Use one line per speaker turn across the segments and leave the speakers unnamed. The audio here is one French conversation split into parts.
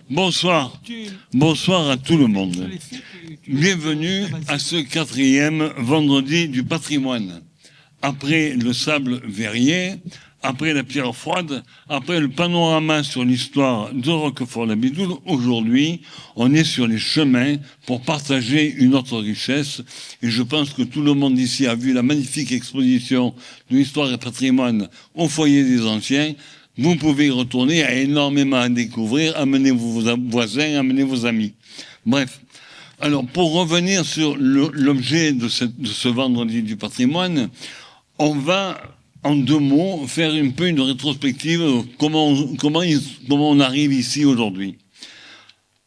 Bonsoir. Bonsoir à tout le monde. Bienvenue à ce 4e vendredi du patrimoine. Après le sable verrier, après la pierre froide, après le panorama sur l'histoire de Roquefort-la-Bédoule, aujourd'hui, on est sur les chemins pour partager une autre richesse. Et je pense que tout le monde ici a vu la magnifique exposition de l'histoire et patrimoine au foyer des anciens. Vous pouvez y retourner, il y a énormément à découvrir, amenez vos voisins, amenez vos amis. Bref. Alors, pour revenir sur l'objet de ce vendredi du patrimoine, on va, en 2 mots, faire un peu une rétrospective comment on arrive ici aujourd'hui.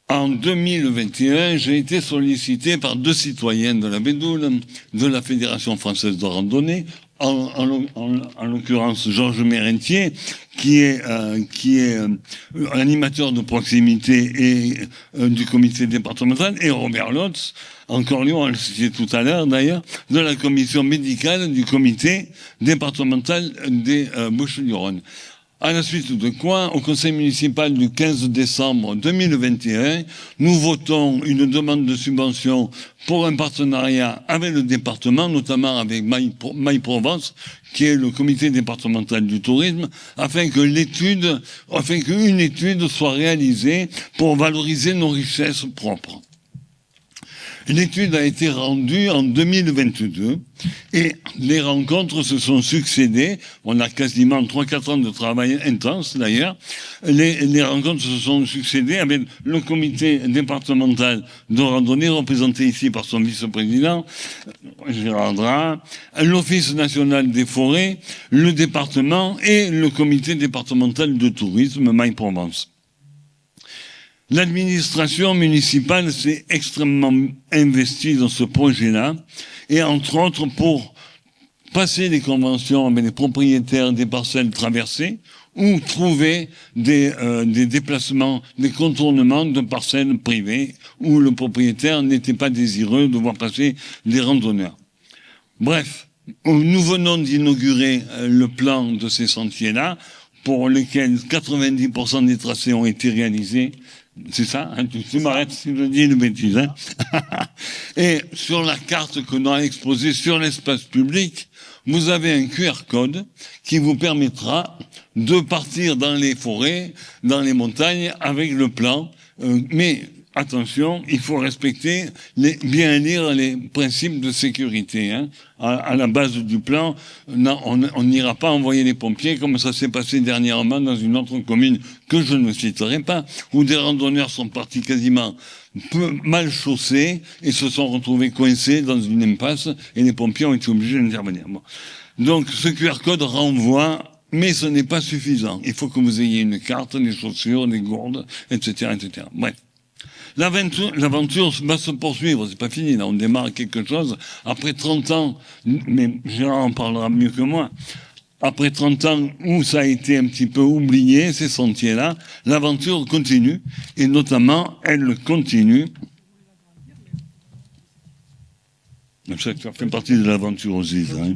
En 2021, j'ai été sollicité par 2 citoyens de la Bédoule, de la Fédération française de randonnée, en l'occurrence Georges Mérentier, qui est animateur de proximité et du comité départemental, et Robert Lotz, encore lui, on l'a cité tout à l'heure d'ailleurs, de la commission médicale du comité départemental des Bouches-du-Rhône. À la suite de quoi, au conseil municipal du 15 décembre 2021, nous votons une demande de subvention pour un partenariat avec le département, notamment avec Maille Provence, qui est le comité départemental du tourisme, afin qu'une étude soit réalisée pour valoriser nos richesses propres. L'étude a été rendue en 2022 et les rencontres se sont succédées. On a quasiment 3-4 ans de travail intense d'ailleurs. Les rencontres se sont succédées avec le comité départemental de randonnée représenté ici par son vice-président Gérard Dra, l'Office national des forêts, le département et le comité départemental de tourisme Maille-Provence. L'administration municipale s'est extrêmement investie dans ce projet-là, et entre autres pour passer des conventions avec les propriétaires des parcelles traversées ou trouver des déplacements, des contournements de parcelles privées où le propriétaire n'était pas désireux de voir passer des randonneurs. Bref, nous venons d'inaugurer le plan de ces sentiers-là, pour lesquels 90% des tracés ont été réalisés. C'est ça, hein, tu m'arrêtes si je dis une bêtise. Hein. Et sur la carte que l'on a exposée sur l'espace public, vous avez un QR code qui vous permettra de partir dans les forêts, dans les montagnes avec le plan. Mais attention, il faut respecter, bien lire les principes de sécurité. Hein. À la base du plan, on n'ira pas envoyer les pompiers comme ça s'est passé dernièrement dans une autre commune que je ne citerai pas, où des randonneurs sont partis quasiment mal chaussés et se sont retrouvés coincés dans une impasse et les pompiers ont été obligés d'intervenir. Bon. Donc ce QR code renvoie, mais ce n'est pas suffisant. Il faut que vous ayez une carte, des chaussures, des gourdes, etc., etc. Bref. L'aventure va se poursuivre, c'est pas fini, là, on démarre quelque chose. Après 30 ans, mais Gérard en parlera mieux que moi, après 30 ans où ça a été un petit peu oublié, ces sentiers-là, l'aventure continue, et notamment, elle continue. Ça fait partie de l'aventure aussi, ça, hein.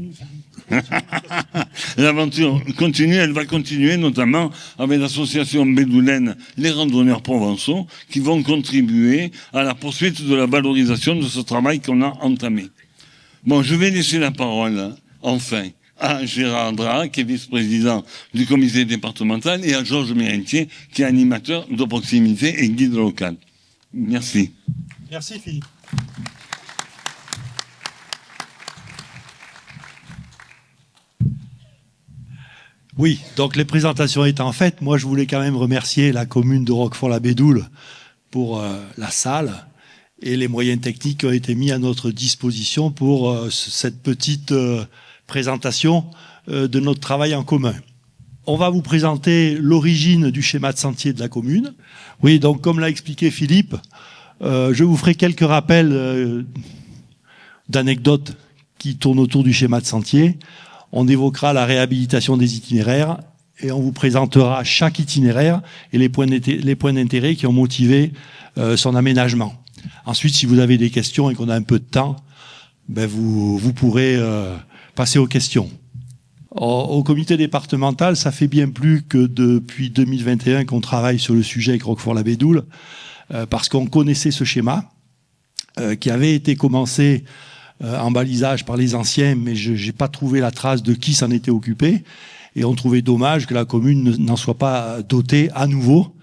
L'aventure continue, elle va continuer notamment avec l'association bédoulène Les Randonneurs Provençaux qui vont contribuer à la poursuite de la valorisation de ce travail qu'on a entamé. Bon, je vais laisser la parole, enfin, à Gérard Dra, qui est vice-président du comité départemental, et à Georges Mérentier, qui est animateur de proximité et guide local. Merci.
Merci Philippe. Oui, donc les présentations étant faites, moi je voulais quand même remercier la commune de Roquefort-la-Bédoule pour la salle et les moyens techniques qui ont été mis à notre disposition pour cette petite présentation de notre travail en commun. On va vous présenter l'origine du schéma de sentier de la commune. Oui, donc comme l'a expliqué Philippe, je vous ferai quelques rappels d'anecdotes qui tournent autour du schéma de sentier. On évoquera la réhabilitation des itinéraires et on vous présentera chaque itinéraire et les points d'intérêt qui ont motivé son aménagement. Ensuite, si vous avez des questions et qu'on a un peu de temps, ben vous pourrez passer aux questions. Au comité départemental, ça fait bien plus que depuis 2021 qu'on travaille sur le sujet avec Roquefort-la-Bédoule, parce qu'on connaissait ce schéma, qui avait été commencé en balisage par les anciens, mais je n'ai pas trouvé la trace de qui s'en était occupé. Et on trouvait dommage que la commune n'en soit pas dotée à nouveau,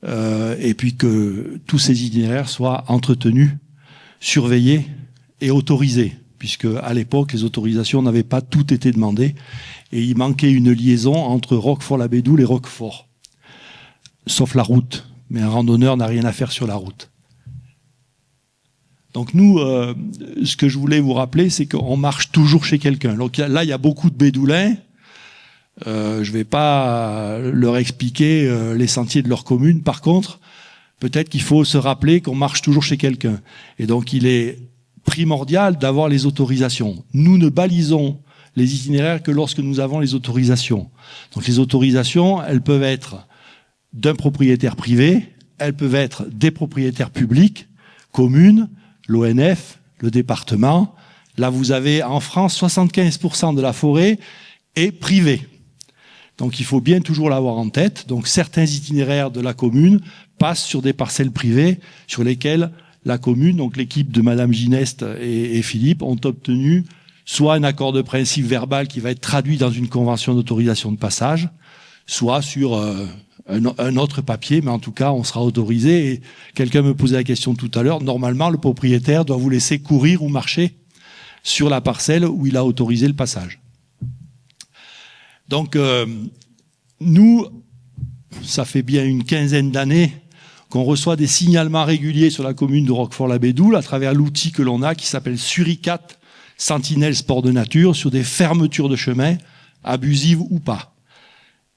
et puis que tous ces itinéraires soient entretenus, surveillés et autorisés, puisque à l'époque, les autorisations n'avaient pas toutes été demandées, et il manquait une liaison entre Roquefort-la-Bédoule et Roquefort, sauf la route. Mais un randonneur n'a rien à faire sur la route. Donc nous, ce que je voulais vous rappeler, c'est qu'on marche toujours chez quelqu'un. Donc là, il y a beaucoup de bédoulins. Je ne vais pas leur expliquer les sentiers de leur commune. Par contre, peut-être qu'il faut se rappeler qu'on marche toujours chez quelqu'un. Et donc, il est primordial d'avoir les autorisations. Nous ne balisons les itinéraires que lorsque nous avons les autorisations. Donc les autorisations, elles peuvent être d'un propriétaire privé, elles peuvent être des propriétaires publics, communes, l'ONF, le département. Là, vous avez en France 75% de la forêt est privée. Donc il faut bien toujours l'avoir en tête. Donc certains itinéraires de la commune passent sur des parcelles privées sur lesquelles la commune, donc l'équipe de Madame Gineste et Philippe, ont obtenu soit un accord de principe verbal qui va être traduit dans une convention d'autorisation de passage, soit sur un autre papier, mais en tout cas, on sera autorisé. Et quelqu'un me posait la question tout à l'heure, normalement, le propriétaire doit vous laisser courir ou marcher sur la parcelle où il a autorisé le passage. Donc, nous, ça fait bien une quinzaine d'années qu'on reçoit des signalements réguliers sur la commune de Roquefort-la-Bédoule à travers l'outil que l'on a qui s'appelle Suricat Sentinelle Sport de Nature sur des fermetures de chemin, abusives ou pas.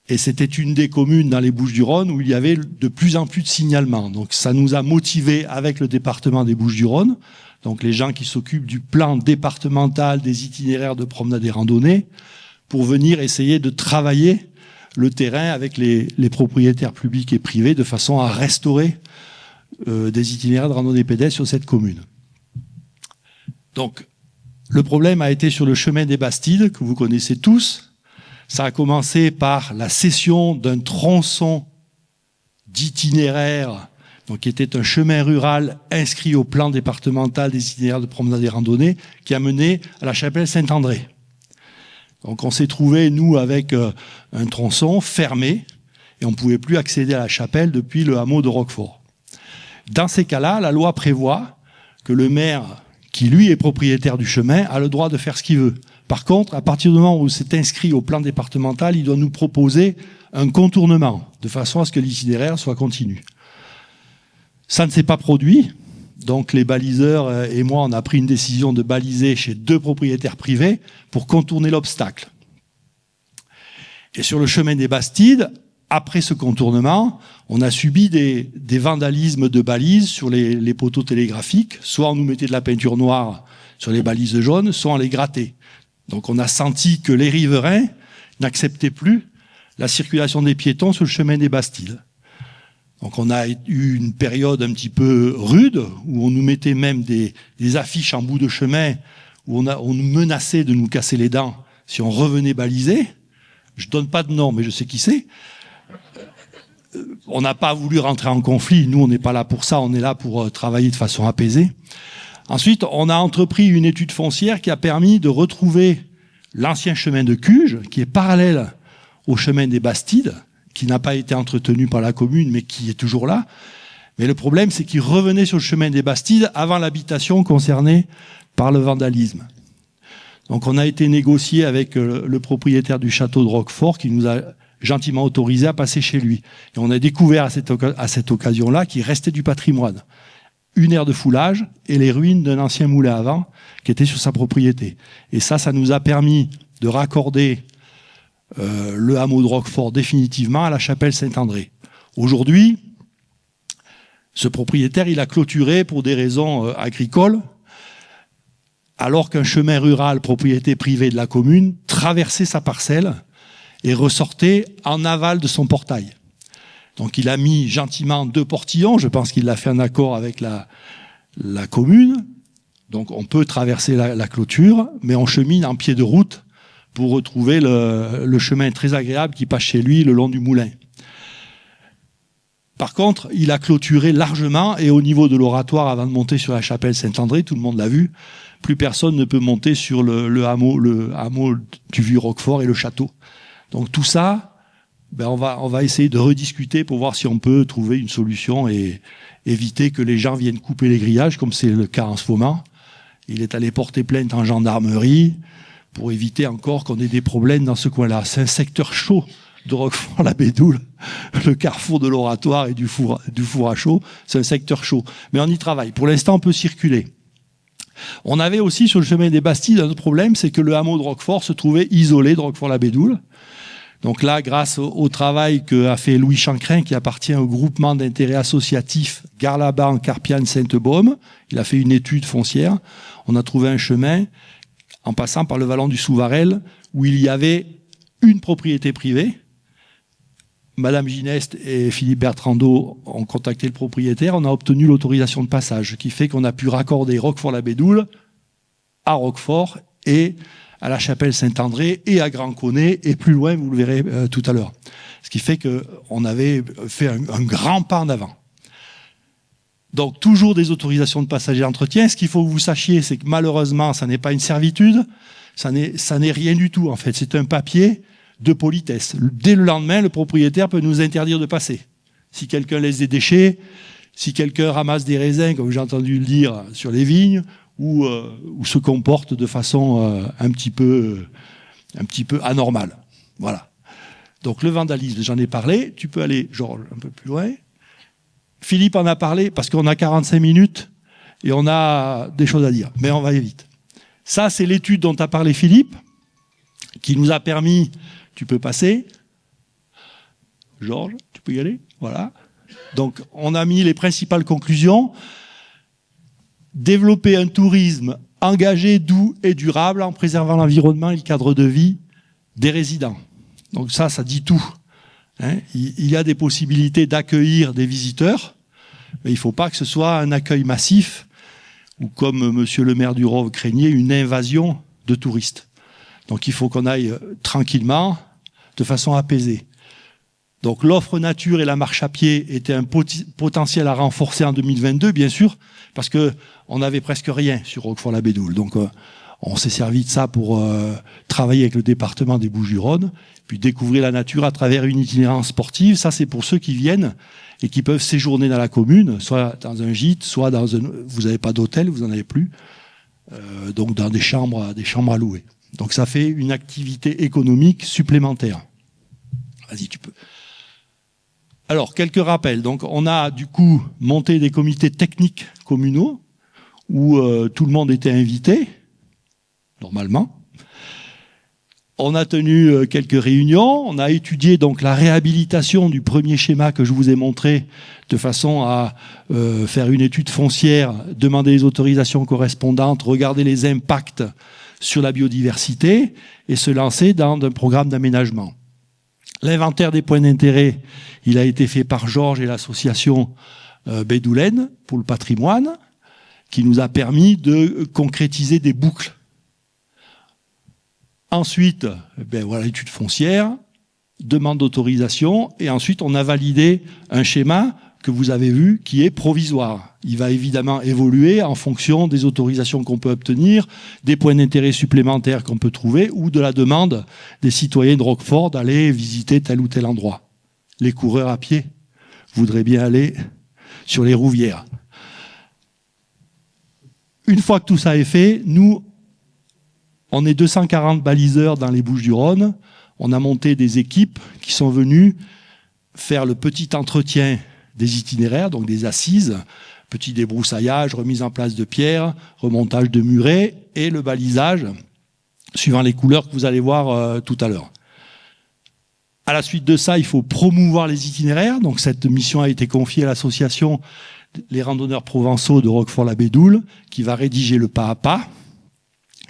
Et c'était une des communes dans les Bouches-du-Rhône où il y avait de plus en plus de signalements. Donc ça nous a motivés avec le département des Bouches-du-Rhône, donc les gens qui s'occupent du plan départemental des itinéraires de promenade et randonnée, pour venir essayer de travailler le terrain avec les propriétaires publics et privés de façon à restaurer des itinéraires de randonnée pédestre sur cette commune. Donc, le problème a été sur le chemin des Bastides, que vous connaissez tous. Ça a commencé par la cession d'un tronçon d'itinéraire, donc qui était un chemin rural inscrit au plan départemental des itinéraires de promenade et randonnée, qui a mené à la chapelle Saint-André. Donc on s'est trouvé, nous, avec un tronçon fermé, et on ne pouvait plus accéder à la chapelle depuis le hameau de Roquefort. Dans ces cas-là, la loi prévoit que le maire, qui lui est propriétaire du chemin, a le droit de faire ce qu'il veut. Par contre, à partir du moment où c'est inscrit au plan départemental, il doit nous proposer un contournement, de façon à ce que l'itinéraire soit continu. Ça ne s'est pas produit, donc les baliseurs et moi, on a pris une décision de baliser chez 2 propriétaires privés pour contourner l'obstacle. Et sur le chemin des Bastides, après ce contournement, on a subi des vandalismes de balises sur les poteaux télégraphiques. Soit on nous mettait de la peinture noire sur les balises jaunes, soit on les grattait. Donc on a senti que les riverains n'acceptaient plus la circulation des piétons sur le chemin des Bastides. Donc on a eu une période un petit peu rude, où on nous mettait même des affiches en bout de chemin, où on nous menaçait de nous casser les dents si on revenait baliser. Je donne pas de nom, mais je sais qui c'est. On n'a pas voulu rentrer en conflit. Nous, on n'est pas là pour ça. On est là pour travailler de façon apaisée. Ensuite, on a entrepris une étude foncière qui a permis de retrouver l'ancien chemin de Cuges, qui est parallèle au chemin des Bastides, qui n'a pas été entretenu par la commune, mais qui est toujours là. Mais le problème, c'est qu'il revenait sur le chemin des Bastides avant l'habitation concernée par le vandalisme. Donc on a été négocié avec le propriétaire du château de Roquefort, qui nous a gentiment autorisé à passer chez lui. Et on a découvert à cette occasion-là qu'il restait du patrimoine. Une aire de foulage et les ruines d'un ancien moulin à vent qui était sur sa propriété. Et ça nous a permis de raccorder le hameau de Roquefort définitivement à la chapelle Saint-André. Aujourd'hui, ce propriétaire, il a clôturé pour des raisons agricoles, alors qu'un chemin rural, propriété privée de la commune, traversait sa parcelle et ressortait en aval de son portail. Donc il a mis gentiment 2 portillons, je pense qu'il l'a fait en accord avec la commune. Donc on peut traverser la clôture, mais on chemine en pied de route pour retrouver le chemin très agréable qui passe chez lui le long du moulin. Par contre, il a clôturé largement, et au niveau de l'oratoire, avant de monter sur la chapelle Saint-André, tout le monde l'a vu, plus personne ne peut monter sur le hameau du Vieux-Roquefort et le château. Donc tout ça, on va essayer de rediscuter pour voir si on peut trouver une solution et éviter que les gens viennent couper les grillages, comme c'est le cas en ce moment. Il est allé porter plainte en gendarmerie pour éviter encore qu'on ait des problèmes dans ce coin-là. C'est un secteur chaud de Roquefort-la-Bédoule, le carrefour de l'oratoire et du four à chaud, c'est un secteur chaud. Mais on y travaille. Pour l'instant, on peut circuler. On avait aussi sur le chemin des Bastilles un autre problème, c'est que le hameau de Roquefort se trouvait isolé de Roquefort-la-Bédoule. Donc là, grâce au travail qu'a fait Louis Chancrin, qui appartient au groupement d'intérêt associatif Garlaban, Carpiane, Sainte-Baume, il a fait une étude foncière. On a trouvé un chemin en passant par le vallon du Souvarel où il y avait une propriété privée. Madame Gineste et Philippe Bertrandot ont contacté le propriétaire. On a obtenu l'autorisation de passage, ce qui fait qu'on a pu raccorder Roquefort-la-Bédoule à Roquefort et à la chapelle Saint-André et à Grand-Connet, et plus loin, vous le verrez tout à l'heure. Ce qui fait qu'on avait fait un grand pas en avant. Donc, toujours des autorisations de passage et d'entretien. Ce qu'il faut que vous sachiez, c'est que malheureusement, ça n'est pas une servitude, ça n'est rien du tout, en fait. C'est un papier de politesse. Dès le lendemain, le propriétaire peut nous interdire de passer. Si quelqu'un laisse des déchets, si quelqu'un ramasse des raisins, comme j'ai entendu le dire, sur les vignes, ou se comporte de façon un petit peu anormale. Voilà. Donc le vandalisme, j'en ai parlé. Tu peux aller, Georges, un peu plus loin. Philippe en a parlé parce qu'on a 45 minutes et on a des choses à dire. Mais on va aller vite. Ça, c'est l'étude dont a parlé Philippe, qui nous a permis... Tu peux passer. Georges, tu peux y aller. Voilà. Donc, on a mis les principales conclusions. Développer un tourisme engagé, doux et durable en préservant l'environnement et le cadre de vie des résidents. Donc ça dit tout. Il y a des possibilités d'accueillir des visiteurs, mais il ne faut pas que ce soit un accueil massif ou, comme monsieur le maire du Rove craignait, une invasion de touristes. Donc il faut qu'on aille tranquillement, de façon apaisée. Donc l'offre nature et la marche à pied étaient un potentiel à renforcer en 2022, bien sûr, parce qu'on n'avait presque rien sur Roquefort-la-Bédoule. Donc on s'est servi de ça pour travailler avec le département des Bouches-du-Rhône, puis découvrir la nature à travers une itinérance sportive. Ça, c'est pour ceux qui viennent et qui peuvent séjourner dans la commune, soit dans un gîte, soit dans un... Vous n'avez pas d'hôtel, vous n'en avez plus, donc dans des chambres à louer. Donc ça fait une activité économique supplémentaire. Vas-y, tu peux. Alors, quelques rappels. Donc, on a du coup monté des comités techniques communaux où tout le monde était invité, normalement. On a tenu quelques réunions. On a étudié donc la réhabilitation du premier schéma que je vous ai montré de façon à faire une étude foncière, demander les autorisations correspondantes, regarder les impacts sur la biodiversité et se lancer dans un programme d'aménagement. L'inventaire des points d'intérêt, il a été fait par Georges et l'association Bédoulaine pour le patrimoine, qui nous a permis de concrétiser des boucles. Ensuite, voilà l'étude foncière, demande d'autorisation, et ensuite on a validé un schéma que vous avez vu qui est provisoire. Il va évidemment évoluer en fonction des autorisations qu'on peut obtenir, des points d'intérêt supplémentaires qu'on peut trouver ou de la demande des citoyens de Roquefort d'aller visiter tel ou tel endroit. Les coureurs à pied voudraient bien aller sur les Rouvières. Une fois que tout ça est fait, nous, on est 240 baliseurs dans les Bouches-du-Rhône. On a monté des équipes qui sont venues faire le petit entretien des itinéraires, donc des assises, petit débroussaillage, remise en place de pierres, remontage de murets et le balisage, suivant les couleurs que vous allez voir tout à l'heure. À la suite de ça, il faut promouvoir les itinéraires. Donc cette mission a été confiée à l'association Les Randonneurs Provençaux de Roquefort-la-Bédoule, qui va rédiger le pas à pas,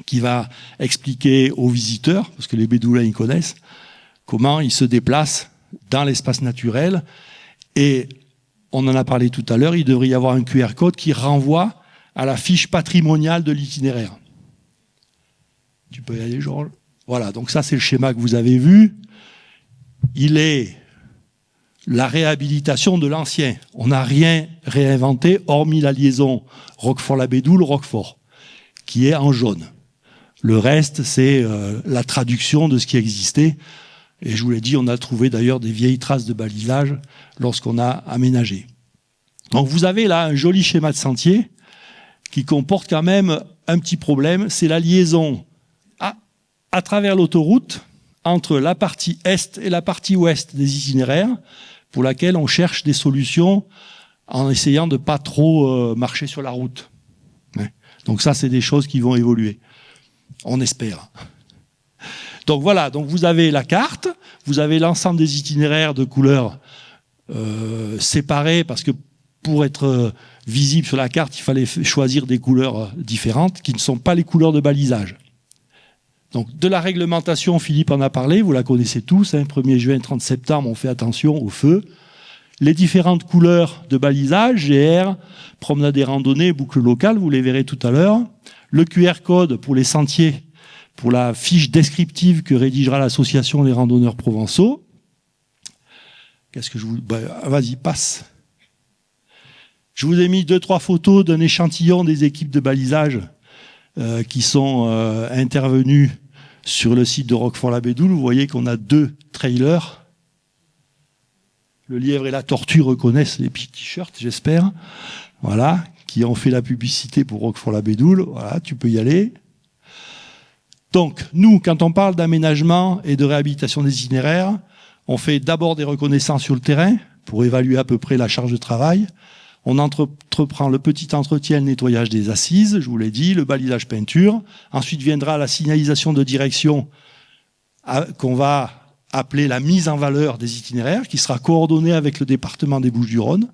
qui va expliquer aux visiteurs, parce que les Bédoulins ils connaissent, comment ils se déplacent dans l'espace naturel. Et on en a parlé tout à l'heure, il devrait y avoir un QR code qui renvoie à la fiche patrimoniale de l'itinéraire. Tu peux y aller, Georges ? Voilà, donc ça c'est le schéma que vous avez vu. Il est la réhabilitation de l'ancien. On n'a rien réinventé, hormis la liaison Roquefort-la-Bédoule-Roquefort, qui est en jaune. Le reste, c'est la traduction de ce qui existait. Et je vous l'ai dit, on a trouvé d'ailleurs des vieilles traces de balisage lorsqu'on a aménagé. Donc vous avez là un joli schéma de sentier qui comporte quand même un petit problème, c'est la liaison à travers l'autoroute entre la partie est et la partie ouest des itinéraires, pour laquelle on cherche des solutions en essayant de pas trop marcher sur la route. Donc ça, c'est des choses qui vont évoluer. On espère. Donc voilà, donc vous avez la carte, vous avez l'ensemble des itinéraires de couleurs séparés, parce que pour être visible sur la carte, il fallait choisir des couleurs différentes, qui ne sont pas les couleurs de balisage. Donc de la réglementation, Philippe en a parlé, vous la connaissez tous, 1er juin, 30 septembre, on fait attention au feu. Les différentes couleurs de balisage, GR, promenade et randonnée, boucle locale, vous les verrez tout à l'heure. Le QR code pour les sentiers, pour la fiche descriptive que rédigera l'association des randonneurs provençaux. Qu'est-ce que je vous... vas-y, passe. Je vous ai mis 2-3 photos d'un échantillon des équipes de balisage qui sont intervenus sur le site de Roquefort-la-Bédoule. Vous voyez qu'on a 2 trailers. Le lièvre et la tortue reconnaissent les petits t-shirts, j'espère. Voilà, qui ont fait la publicité pour Roquefort-la-Bédoule. Voilà, tu peux y aller. Donc, nous, quand on parle d'aménagement et de réhabilitation des itinéraires, on fait d'abord des reconnaissances sur le terrain pour évaluer à peu près la charge de travail. On entreprend le petit entretien, le nettoyage des assises, je vous l'ai dit, le balisage peinture. Ensuite viendra la signalisation de direction qu'on va appeler la mise en valeur des itinéraires, qui sera coordonnée avec le département des Bouches-du-Rhône.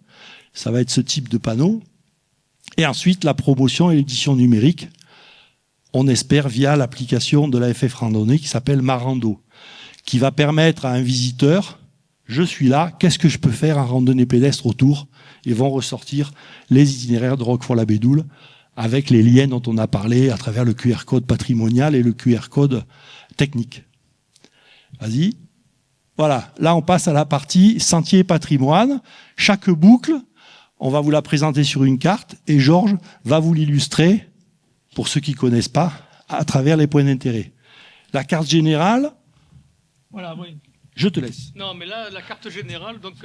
Ça va être ce type de panneau. Et ensuite, la promotion et l'édition numérique, on espère via l'application de la FF Randonnée qui s'appelle Marando, qui va permettre à un visiteur, je suis là, qu'est-ce que je peux faire en randonnée pédestre autour? Et vont ressortir les itinéraires de Roquefort-la-Bédoule avec les liens dont on a parlé à travers le QR code patrimonial et le QR code technique. Vas-y. Voilà, là on passe à la partie sentier patrimoine. Chaque boucle, on va vous la présenter sur une carte et Georges va vous l'illustrer, pour ceux qui ne connaissent pas, à travers les points d'intérêt. La carte générale,
voilà, oui.
Je te laisse.
Non, mais là, la carte générale, donc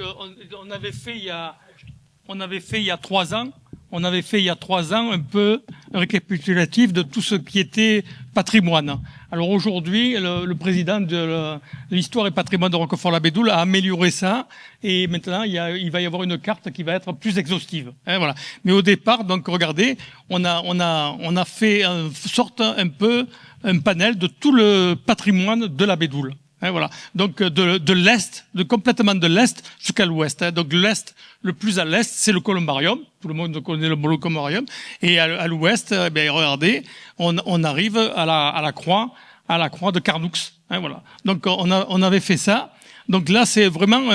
on avait fait il y a 3 ans. On avait fait il y a 3 ans un peu un récapitulatif de tout ce qui était patrimoine. Alors aujourd'hui, le président de l'histoire et patrimoine de Roquefort-la-Bédoule a amélioré ça et maintenant il va y avoir une carte qui va être plus exhaustive. Hein, voilà. Mais au départ, donc regardez, on a fait un peu un panel de tout le patrimoine de la Bédoule. Hein, voilà. Donc de l'est, complètement de l'est jusqu'à l'ouest. Hein. Donc l'est, le plus à l'est, c'est le columbarium. Tout le monde connaît le columbarium. Et à l'ouest, regardez, on arrive à la croix de Carnoux. Hein, voilà. Donc on avait fait ça. Donc là, c'est vraiment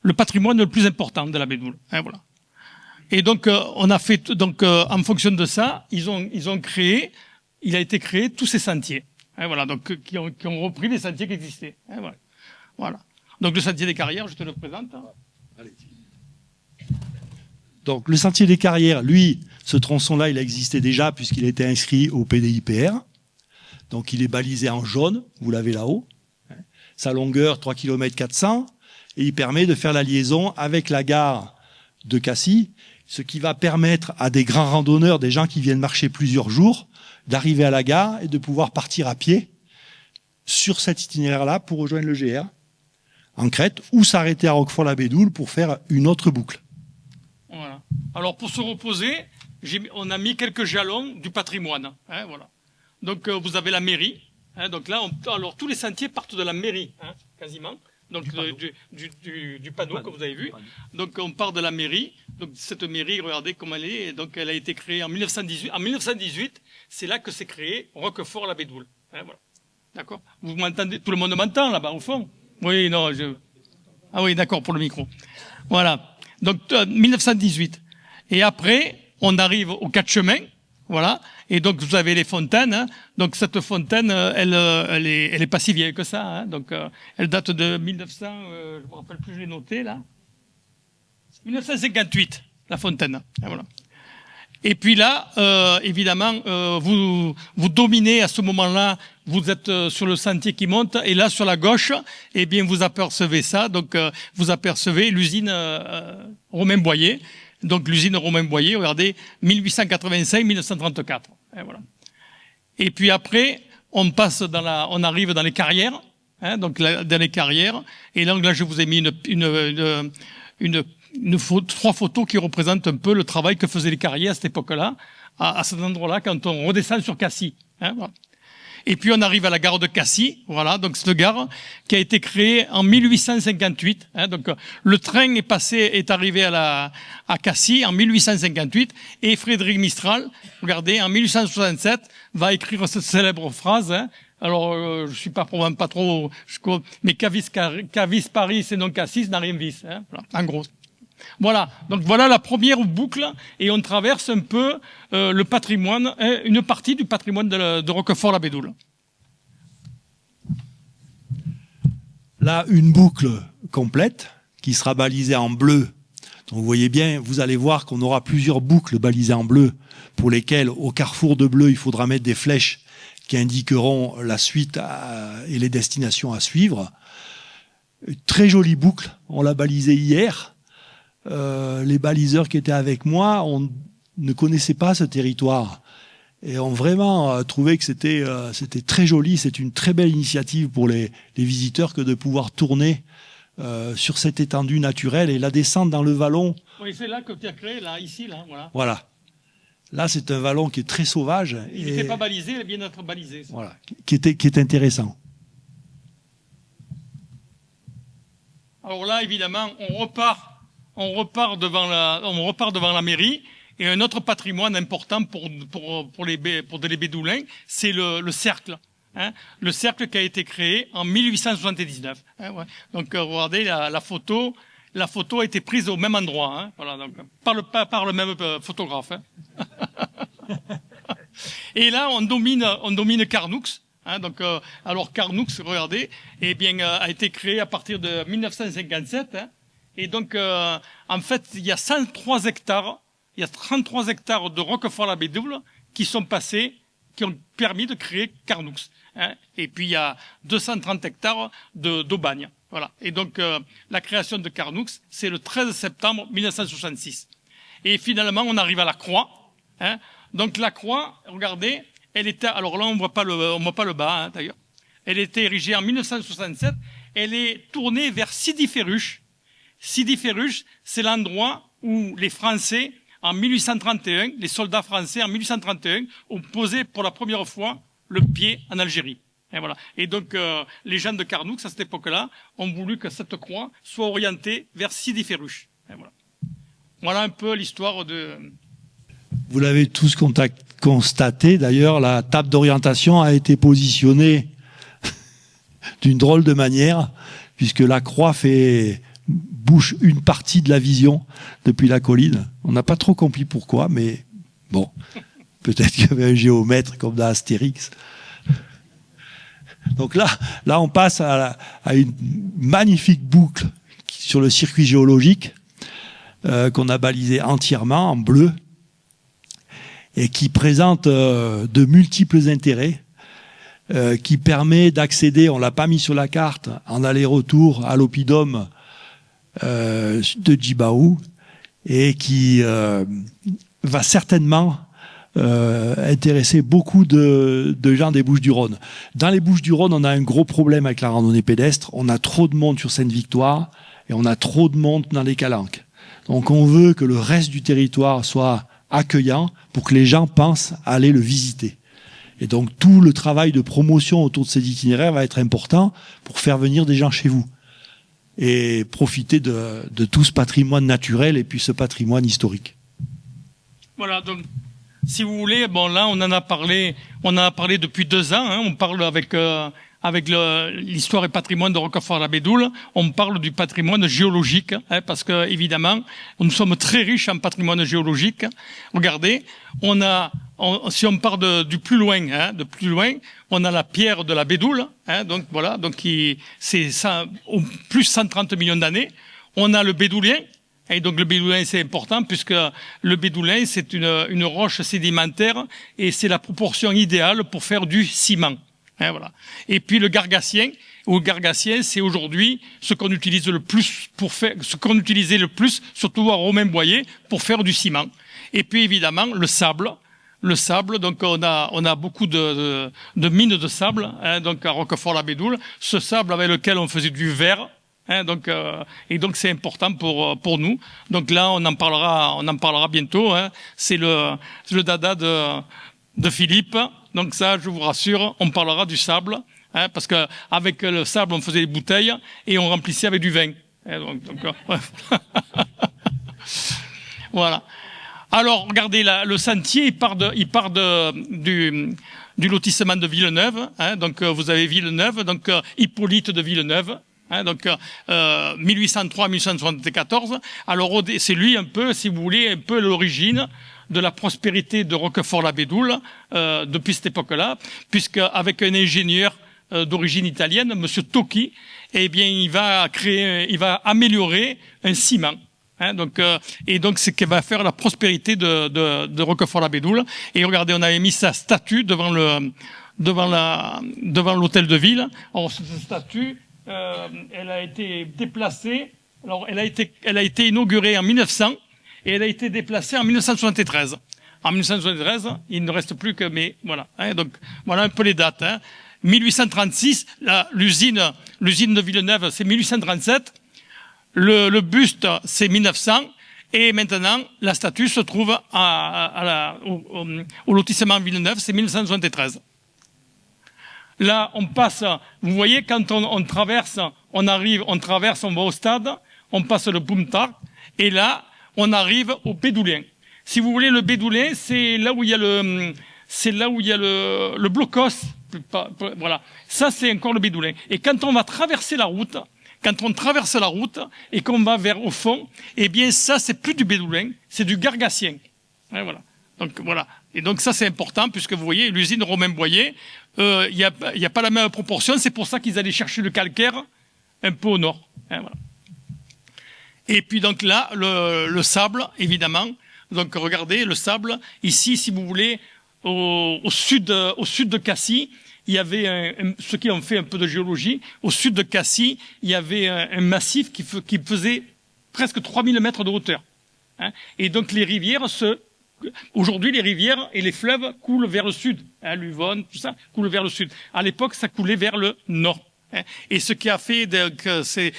le patrimoine le plus important de la Bédoule. Hein, voilà. Et donc on a fait en fonction de ça, ils ont créé. Il a été créé tous ces sentiers, hein, voilà, donc qui ont repris les sentiers qui existaient. Hein, voilà. Voilà. Donc le sentier des carrières, je te le présente. Hein.
Allez. Donc le sentier des carrières, lui, ce tronçon-là, il a existé déjà puisqu'il a été inscrit au PDIPR. Donc il est balisé en jaune, vous l'avez là-haut. Sa longueur 3 km 400 et il permet de faire la liaison avec la gare de Cassis, ce qui va permettre à des grands randonneurs, des gens qui viennent marcher plusieurs jours, d'arriver à la gare et de pouvoir partir à pied sur cet itinéraire-là pour rejoindre le GR en Crète ou s'arrêter à Roquefort-la-Bédoule pour faire une autre boucle.
Voilà. Alors pour se reposer, on a mis quelques jalons du patrimoine. Hein, voilà. Donc vous avez la mairie. Hein, donc là, alors tous les sentiers partent de la mairie, hein, quasiment. Donc du panneau que vous avez vu. Donc on part de la mairie. Donc cette mairie, regardez comment elle est. Donc elle a été créée en 1918. En 1918, c'est là que s'est créé Roquefort-la-Bédoule. Hein, voilà. D'accord. Vous m'entendez? Tout le monde m'entend là-bas au fond. Oui, non. Ah oui, d'accord pour le micro. Voilà. Donc 1918. Et après, on arrive aux 4 chemins. Voilà. Et donc vous avez les fontaines. Hein. Donc cette fontaine, elle est pas si vieille que ça. Hein. Donc elle date de 1900. Je me rappelle plus, je l'ai noté là. 1958, la fontaine. Et voilà. Et puis là, évidemment, vous dominez à ce moment-là. Vous êtes sur le sentier qui monte, et là sur la gauche, eh bien vous apercevez ça. Donc vous apercevez l'usine Romain Boyer. Donc l'usine Romain Boyer, regardez, 1885-1934. Et voilà. Et puis après, on arrive dans les carrières, hein, donc dans les carrières. Et là, je vous ai mis trois photos qui représentent un peu le travail que faisaient les carrières à cette époque-là, à cet endroit-là, quand on redescend sur Cassis. Hein, voilà. Et puis on arrive à la gare de Cassis, voilà, donc cette gare qui a été créée en 1858. Hein, donc le train est arrivé à Cassis en 1858, et Frédéric Mistral, regardez, en 1867, va écrire cette célèbre phrase. Hein, alors je suis pas probablement pas trop, mais qu'avis Paris et non Cassis n'a rien vis. Hein, voilà, en gros. Voilà, donc voilà la première boucle, et on traverse un peu le patrimoine, une partie du patrimoine de Roquefort-la-Bédoule.
Là, une boucle complète qui sera balisée en bleu. Donc vous voyez bien, vous allez voir qu'on aura plusieurs boucles balisées en bleu, pour lesquelles, au carrefour de bleu, il faudra mettre des flèches qui indiqueront la suite et les destinations à suivre. Une très jolie boucle, on l'a balisée hier. Les baliseurs qui étaient avec moi ne connaissaient pas ce territoire et ont vraiment trouvé que c'était très joli. C'est une très belle initiative pour les visiteurs que de pouvoir tourner sur cette étendue naturelle et la descente dans le vallon.
Oui, c'est là que tu as créé, là, ici, là, voilà.
Voilà. Là, c'est un vallon qui est très sauvage.
Il n'était pas balisé, il vient d'être balisé. Ça.
Voilà, qui est intéressant.
Alors là, évidemment, on repart devant la mairie, et un autre patrimoine important pour les Bédoulins, c'est le cercle. Hein, le cercle qui a été créé en 1879. Hein, ouais. Donc regardez la photo. La photo a été prise au même endroit. Hein, voilà, donc par le même photographe. Hein. Et là, on domine Carnoux. Hein, donc alors Carnoux, regardez, eh bien a été créé à partir de 1957. Hein, et donc en fait, il y a 103 hectares. Il y a 33 hectares de Roquefort-la-Bédoule qui sont passés, qui ont permis de créer Carnoux. Hein. Et puis il y a 230 hectares d'Aubagne. Voilà. Et donc la création de Carnoux, c'est le 13 septembre 1966. Et finalement, on arrive à la Croix. Hein. Donc la Croix, regardez, elle était. Alors là, on voit pas le bas, hein, d'ailleurs. Elle était érigée en 1967. Elle est tournée vers Sidi Ferruche. Sidi Ferruche, c'est l'endroit où les Français, en 1831, les soldats français en 1831 ont posé pour la première fois le pied en Algérie. Et voilà. Et donc les gens de Carnoux à cette époque-là ont voulu que cette croix soit orientée vers Sidi Ferruche. Et voilà. Voilà un peu l'histoire de.
Vous l'avez tous constaté. D'ailleurs, la table d'orientation a été positionnée d'une drôle de manière, puisque la croix bouche une partie de la vision depuis la colline. On n'a pas trop compris pourquoi, mais bon, peut-être qu'il y avait un géomètre comme dans Astérix. Donc là, on passe à une magnifique boucle sur le circuit géologique qu'on a balisé entièrement en bleu et qui présente de multiples intérêts, qui permet d'accéder, on l'a pas mis sur la carte, en aller-retour à l'oppidum de Djibaou, et qui va certainement intéresser beaucoup de gens des Bouches-du-Rhône. Dans les Bouches-du-Rhône, on a un gros problème avec la randonnée pédestre. On a trop de monde sur Sainte-Victoire et on a trop de monde dans les Calanques. Donc on veut que le reste du territoire soit accueillant pour que les gens pensent à aller le visiter. Et donc tout le travail de promotion autour de ces itinéraires va être important pour faire venir des gens chez vous et profiter de tout ce patrimoine naturel et puis ce patrimoine historique.
Voilà, donc si vous voulez, bon là on en a parlé depuis 2 ans. Hein, on parle avec avec l'histoire et patrimoine de Roquefort-la-Bédoule, on parle du patrimoine géologique, parce que évidemment, nous sommes très riches en patrimoine géologique. Regardez, si on part du plus loin, de plus loin, on a la pierre de la Bédoule, donc voilà, donc c'est ça, au plus 130 millions d'années. On a le bédoulien. Et donc le bédoulin, c'est important puisque le bédoulin, c'est une roche sédimentaire et c'est la proportion idéale pour faire du ciment. Voilà. Et puis le gargassien, c'est aujourd'hui ce qu'on utilise le plus ce qu'on utilisait le plus, surtout à Romain-Boyer, pour faire du ciment. Et puis évidemment le sable. Le sable, donc on a beaucoup de mines de sable, donc à Roquefort-la-Bédoule. Ce sable avec lequel on faisait du verre. Et donc c'est important pour nous. Donc là on en parlera bientôt. C'est le dada de Philippe. Donc ça, je vous rassure, on parlera du sable, parce que avec le sable on faisait des bouteilles et on remplissait avec du vin. Voilà. Alors regardez le sentier, il part du lotissement de Villeneuve. Donc vous avez Villeneuve, donc Hippolyte de Villeneuve. Donc 1803-1874. Alors c'est lui un peu, si vous voulez, un peu l'origine de la prospérité de Roquefort-la-Bédoule depuis cette époque-là, puisque avec un ingénieur d'origine italienne, Monsieur Tocchi, eh bien il va améliorer un ciment. Et donc c'est ce qui va faire la prospérité de Roquefort-la-Bédoule. Et regardez, on avait mis sa statue devant l'hôtel de ville. Alors cette statue, elle a été déplacée. Alors elle a été inaugurée en 1900 et elle a été déplacée en 1973. En 1973, il ne reste plus que voilà. Donc voilà un peu les dates. 1836, l'usine de Villeneuve, c'est 1837. Le buste, c'est 1900. Et maintenant, la statue se trouve au lotissement Villeneuve, c'est 1973. Là, on passe, vous voyez, quand on traverse, on va au stade, on passe le Boomtar, et là, on arrive au Bédoulin. Si vous voulez, le Bédoulin, c'est là où il y a le blocos, voilà. Ça, c'est encore le Bédoulin. Et quand on va traverser la route, et qu'on va vers au fond, eh bien, ça, c'est plus du Bédoulin, c'est du gargassien. Et voilà. Donc, voilà. Et donc, ça, c'est important, puisque vous voyez, l'usine Romain-Boyer, il y a pas la même proportion, c'est pour ça qu'ils allaient chercher le calcaire un peu au nord. Voilà. Et puis, donc là, le sable, évidemment. Donc, regardez, le sable, ici, si vous voulez, au sud de Cassis, il y avait ceux qui ont fait un peu de géologie, au sud de Cassis, il y avait un massif qui faisait presque 3000 mètres de hauteur. Et donc les rivières aujourd'hui les rivières et les fleuves coulent vers le sud. L'Uvonne, tout ça, coule vers le sud. À l'époque, ça coulait vers le nord. Et ce qui a fait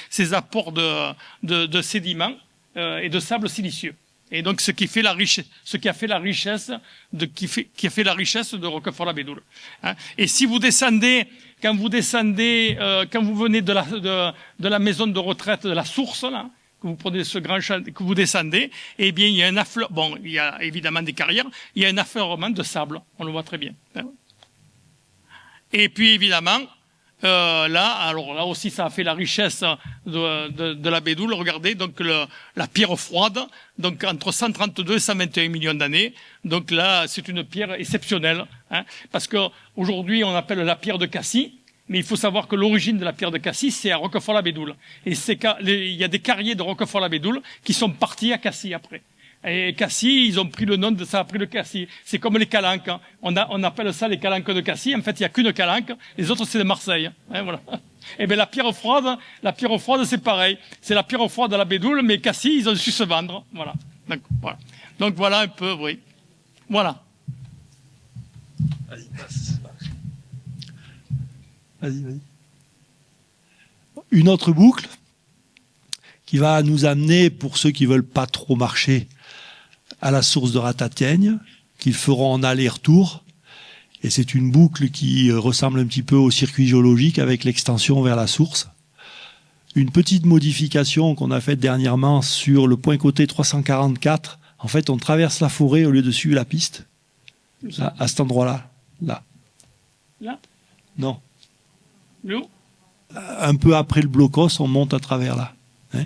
ces apports de sédiments et de sable silicieux. Et donc, ce qui a fait la richesse de Roquefort-la-Bédoule. Et si vous descendez, quand vous venez de la maison de retraite de la Source, là, que vous prenez ce grand champ, que vous descendez, eh bien, il y a il y a évidemment des carrières, il y a un affleurement de sable. On le voit très bien. Et puis, évidemment, là aussi, ça a fait la richesse de la Bédoule. Regardez, donc la pierre froide, donc entre 132 et 121 millions d'années. Donc là, c'est une pierre exceptionnelle, parce que aujourd'hui, on appelle la pierre de Cassis, mais il faut savoir que l'origine de la pierre de Cassis, c'est à Roquefort-la-Bédoule. Et il y a des carriers de Roquefort-la-Bédoule qui sont partis à Cassis après. Et Cassis, ils ont pris le nom de ça, a pris le Cassis. C'est comme les calanques. On appelle ça les calanques de Cassis. En fait, il y a qu'une calanque. Les autres, c'est de Marseille. Voilà. Et bien, la pierre froide, c'est pareil. C'est la pierre froide à la Bédoule, mais Cassis, ils ont su se vendre. Voilà. Donc voilà un peu, oui. Voilà.
Vas-y, passe. Vas-y. Une autre boucle qui va nous amener, pour ceux qui veulent pas trop marcher, à la source de Ratatienne, qu'ils feront en aller-retour. Et c'est une boucle qui ressemble un petit peu au circuit géologique avec l'extension vers la source. Une petite modification qu'on a faite dernièrement sur le point côté 344. En fait, on traverse la forêt au lieu de suivre la piste. Là, à cet endroit-là. Là.
Là ?
Non.
Nous
Un peu après le blocos, on monte à travers là. Hein,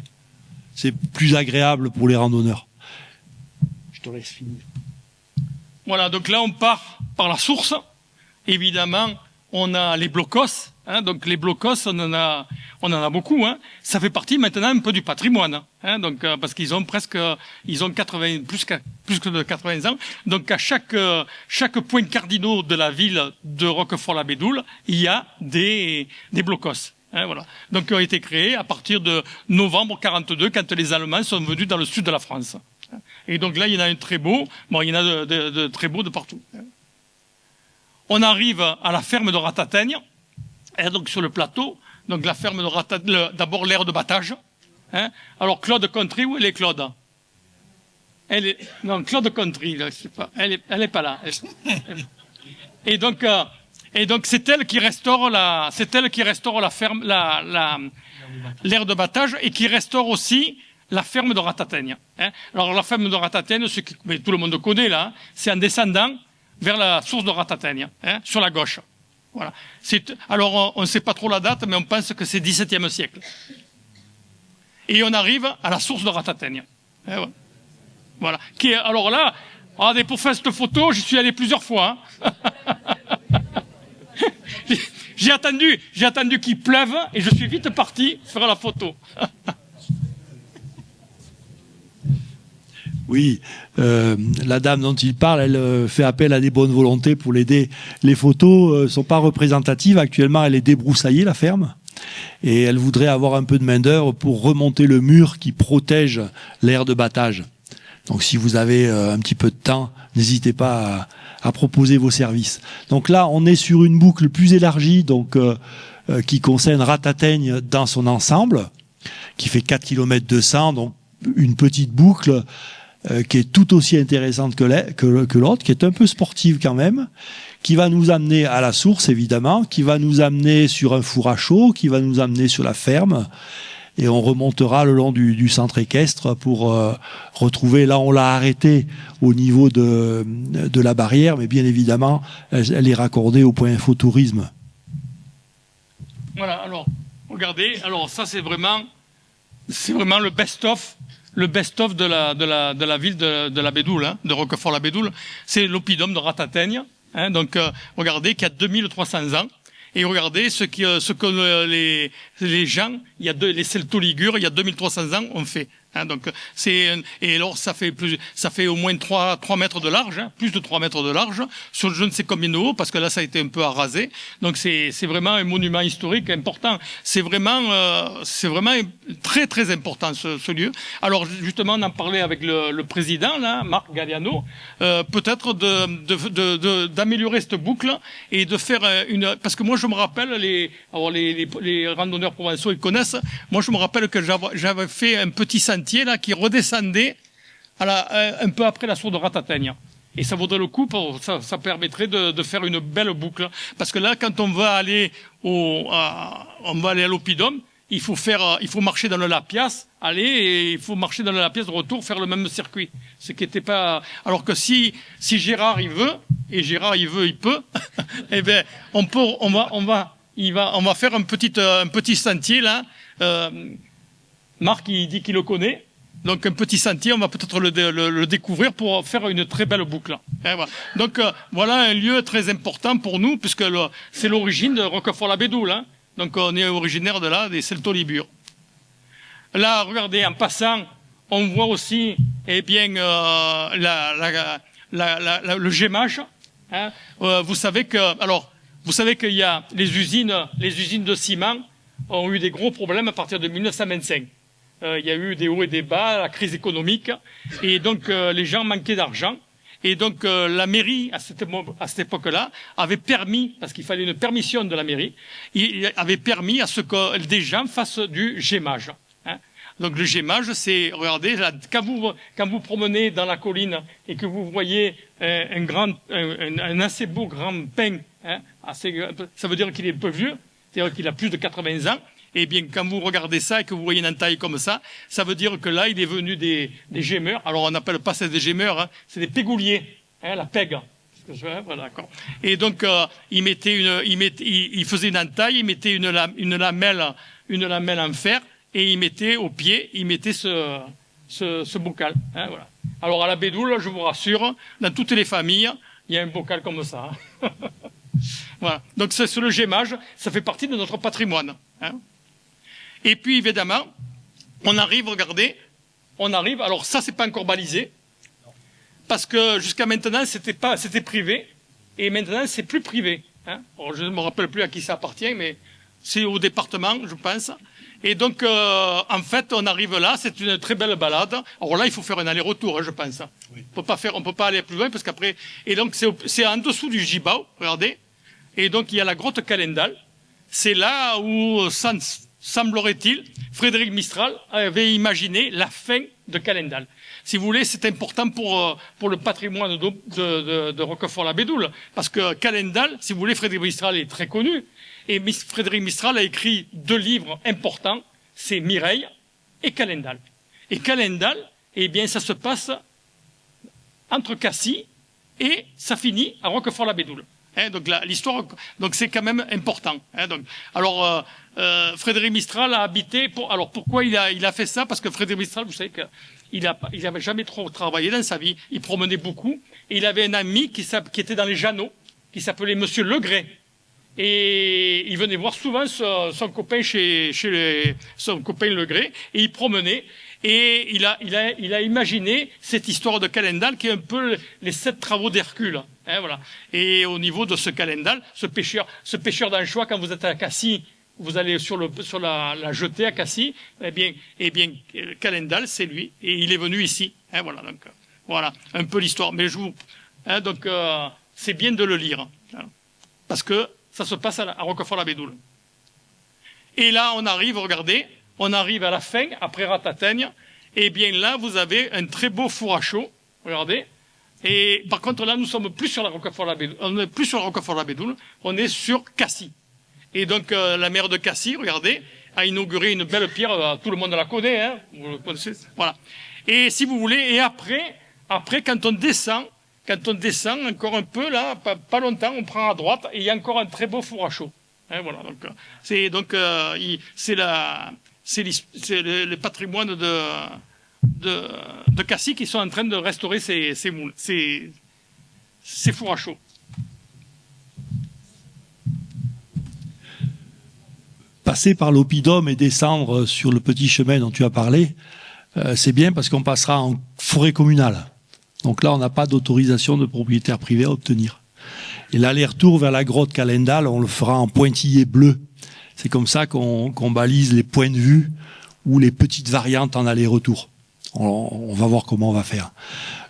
c'est plus agréable pour les randonneurs. Je te laisse finir.
Voilà, donc là on part par la source. Évidemment, on a les blocos. Hein, donc les blocos, on en a beaucoup. Hein. Ça fait partie maintenant un peu du patrimoine. Hein, donc parce qu'ils ont 80 plus que de 80 ans. Donc à chaque point cardinaux de la ville de Roquefort-la-Bédoule, il y a des blocos. Hein, voilà. Donc qui ont été créés à partir de novembre 42, quand les Allemands sont venus dans le sud de la France. Et donc là, il y en a un très beau. Bon, il y en a de très beaux de partout. On arrive à la ferme de Ratataigne. Et donc sur le plateau, donc la ferme de Ratataigne, d'abord l'aire de battage. Hein. Alors Claude Contry, où elle est Claude? Non, Claude Contry, là, je sais pas. Elle est pas là. Et donc c'est elle qui restaure la ferme, l'aire de battage, et qui restaure aussi la ferme de Ratataigne. Hein. Alors la ferme de Ratataigne, mais tout le monde connaît là, c'est en descendant vers la source de Ratataigne, hein, sur la gauche. Voilà. Alors on ne sait pas trop la date, mais on pense que c'est XVIIe siècle. Et on arrive à la source de Ratataigne. Hein, voilà. Alors là, pour faire cette photo, j'y suis allé plusieurs fois. Hein. J'ai attendu qu'il pleuve et je suis vite parti faire la photo.
Oui, la dame dont il parle, elle fait appel à des bonnes volontés pour l'aider. Les photos sont pas représentatives. Actuellement, elle est débroussaillée, la ferme. Et elle voudrait avoir un peu de main-d'œuvre pour remonter le mur qui protège l'aire de battage. Donc si vous avez un petit peu de temps, n'hésitez pas à proposer vos services. Donc là, on est sur une boucle plus élargie, donc qui concerne Ratataigne dans son ensemble, qui fait 4 km 200, donc une petite boucle qui est tout aussi intéressante que l'autre, qui est un peu sportive quand même, qui va nous amener à la source évidemment, qui va nous amener sur un four à chaud, qui va nous amener sur la ferme, et on remontera le long du centre équestre pour retrouver, là on l'a arrêté au niveau de la barrière, mais bien évidemment elle est raccordée au point infotourisme.
Voilà, alors regardez, alors ça c'est vraiment le best-of de la ville de la Bédoule, hein, de Roquefort-la-Bédoule. C'est l'oppidum de Ratataigne. Hein, donc regardez qu'il y a 2300 ans. Et regardez ce que les gens, les Celto-Ligures, il y a 2300 ans, ont fait. Hein, donc et alors ça fait au moins 3 mètres de large, hein, plus de 3 mètres de large, sur je ne sais combien de haut, parce que là ça a été un peu arasé. Donc c'est vraiment un monument historique important. C'est vraiment très très important ce lieu. Alors justement on en parlait avec le président là, Marc Galliano, peut-être d'améliorer cette boucle et de faire parce que moi je me rappelle les randonneurs provençaux ils connaissent. Moi je me rappelle que j'avais fait un petit sentier là qui redescendait un peu après la source de Ratataigne. Et ça vaudrait le coup, ça permettrait de faire une belle boucle. Parce que là, quand on va aller à l'oppidum, il faut marcher dans le Lapias, et il faut marcher dans le Lapias de retour, faire le même circuit. Ce qui était pas, alors que si Gérard il veut, et Gérard il peut, eh ben, on va faire un petit sentier là, Marc, il dit qu'il le connaît. Donc, un petit sentier, on va peut-être le découvrir pour faire une très belle boucle. Et voilà. Donc, voilà un lieu très important pour nous, puisque c'est l'origine de Roquefort-la-Bédoule. Hein. Donc, on est originaire de là, des Celto-Libures. Là, regardez, en passant, on voit aussi, eh bien, le gémage. Hein. Vous savez qu'il y a les usines de ciment ont eu des gros problèmes à partir de 1925. Il y a eu des hauts et des bas, la crise économique, et donc les gens manquaient d'argent. Et donc la mairie, à cette époque-là, avait permis, parce qu'il fallait une permission de la mairie, il avait permis à ce que des gens fassent du gémage. Hein. Donc le gémage, c'est, regardez, là, quand vous promenez dans la colline et que vous voyez un assez beau grand pin, hein, ça veut dire qu'il est un peu vieux, c'est-à-dire qu'il a plus de 80 ans. Eh bien, quand vous regardez ça et que vous voyez une entaille comme ça, ça veut dire que là, il est venu des gémeurs. Alors, on n'appelle pas ça des gémeurs, hein, c'est des pégouliers, hein, la pègue. Voilà, d'accord. Et donc, il faisait une entaille, il mettait une lamelle en fer, et il mettait au pied, ce bocal. Hein, voilà. Alors, à la Bédoule, je vous rassure, dans toutes les familles, il y a un bocal comme ça. Voilà. Donc, c'est le gémage, ça fait partie de notre patrimoine. Hein. Et puis, évidemment, on arrive, regardez, alors ça, c'est pas encore balisé, parce que jusqu'à maintenant, c'était privé, et maintenant, c'est plus privé. Hein. Alors, je ne me rappelle plus à qui ça appartient, mais c'est au département, je pense. Et donc, en fait, on arrive là, c'est une très belle balade. Alors là, il faut faire un aller-retour, hein, je pense. Oui. On peut pas aller plus loin, parce qu'après... Et donc, c'est en dessous du Gibao, regardez. Et donc, il y a la grotte Calendal. C'est là où, semblerait-il, Frédéric Mistral avait imaginé la fin de Calendal. Si vous voulez, c'est important pour le patrimoine de Roquefort-la-Bédoule. Parce que Calendal, si vous voulez, Frédéric Mistral est très connu. Et Frédéric Mistral a écrit 2 livres importants. C'est Mireille et Calendal. Et Calendal, eh bien, ça se passe entre Cassis et ça finit à Roquefort-la-Bédoule. Hein, donc l'histoire, donc c'est quand même important. Hein, donc, alors Frédéric Mistral a habité. Alors pourquoi il a fait ça? Parce que Frédéric Mistral, vous savez qu'il n'avait jamais trop travaillé dans sa vie. Il promenait beaucoup. Et il avait un ami qui était dans les Jeannots, qui s'appelait Monsieur Legray. Et il venait voir souvent son copain son copain Legray. Et il promenait. Et il a imaginé cette histoire de Calendal qui est un peu les 7 travaux d'Hercule. Hein, voilà. Et au niveau de ce Calendal, ce pêcheur d'anchois, quand vous êtes à Cassis, vous allez sur la jetée à Cassis, eh bien, Calendal, c'est lui. Et il est venu ici. Hein, voilà. Donc, voilà. Un peu l'histoire. Mais c'est bien de le lire. Hein, parce que ça se passe à Roquefort-la-Bédoule. Et là, on arrive à la fin, après Ratataigne, et bien là, vous avez un très beau four à chaud, regardez. Et par contre, là, nous sommes plus sur la Roquefort-la-Bédoule, on n'est plus sur la Roquefort-la-Bédoule, on est sur Cassis. Et donc, la maire de Cassis, regardez, a inauguré une belle pierre, tout le monde la connaît, hein, vous le connaissez, voilà. Et si vous voulez, et après, quand on descend encore un peu, là, pas longtemps, on prend à droite, et il y a encore un très beau four à chaud. Hein, voilà, c'est le patrimoine de Cassis qui sont en train de restaurer ces fours à chaud.
Passer par l'oppidum et descendre sur le petit chemin dont tu as parlé, c'est bien parce qu'on passera en forêt communale. Donc là, on n'a pas d'autorisation de propriétaire privé à obtenir. Et l'aller-retour vers la grotte Calendal, on le fera en pointillé bleu. C'est comme ça qu'on balise les points de vue ou les petites variantes en aller-retour. On va voir comment on va faire.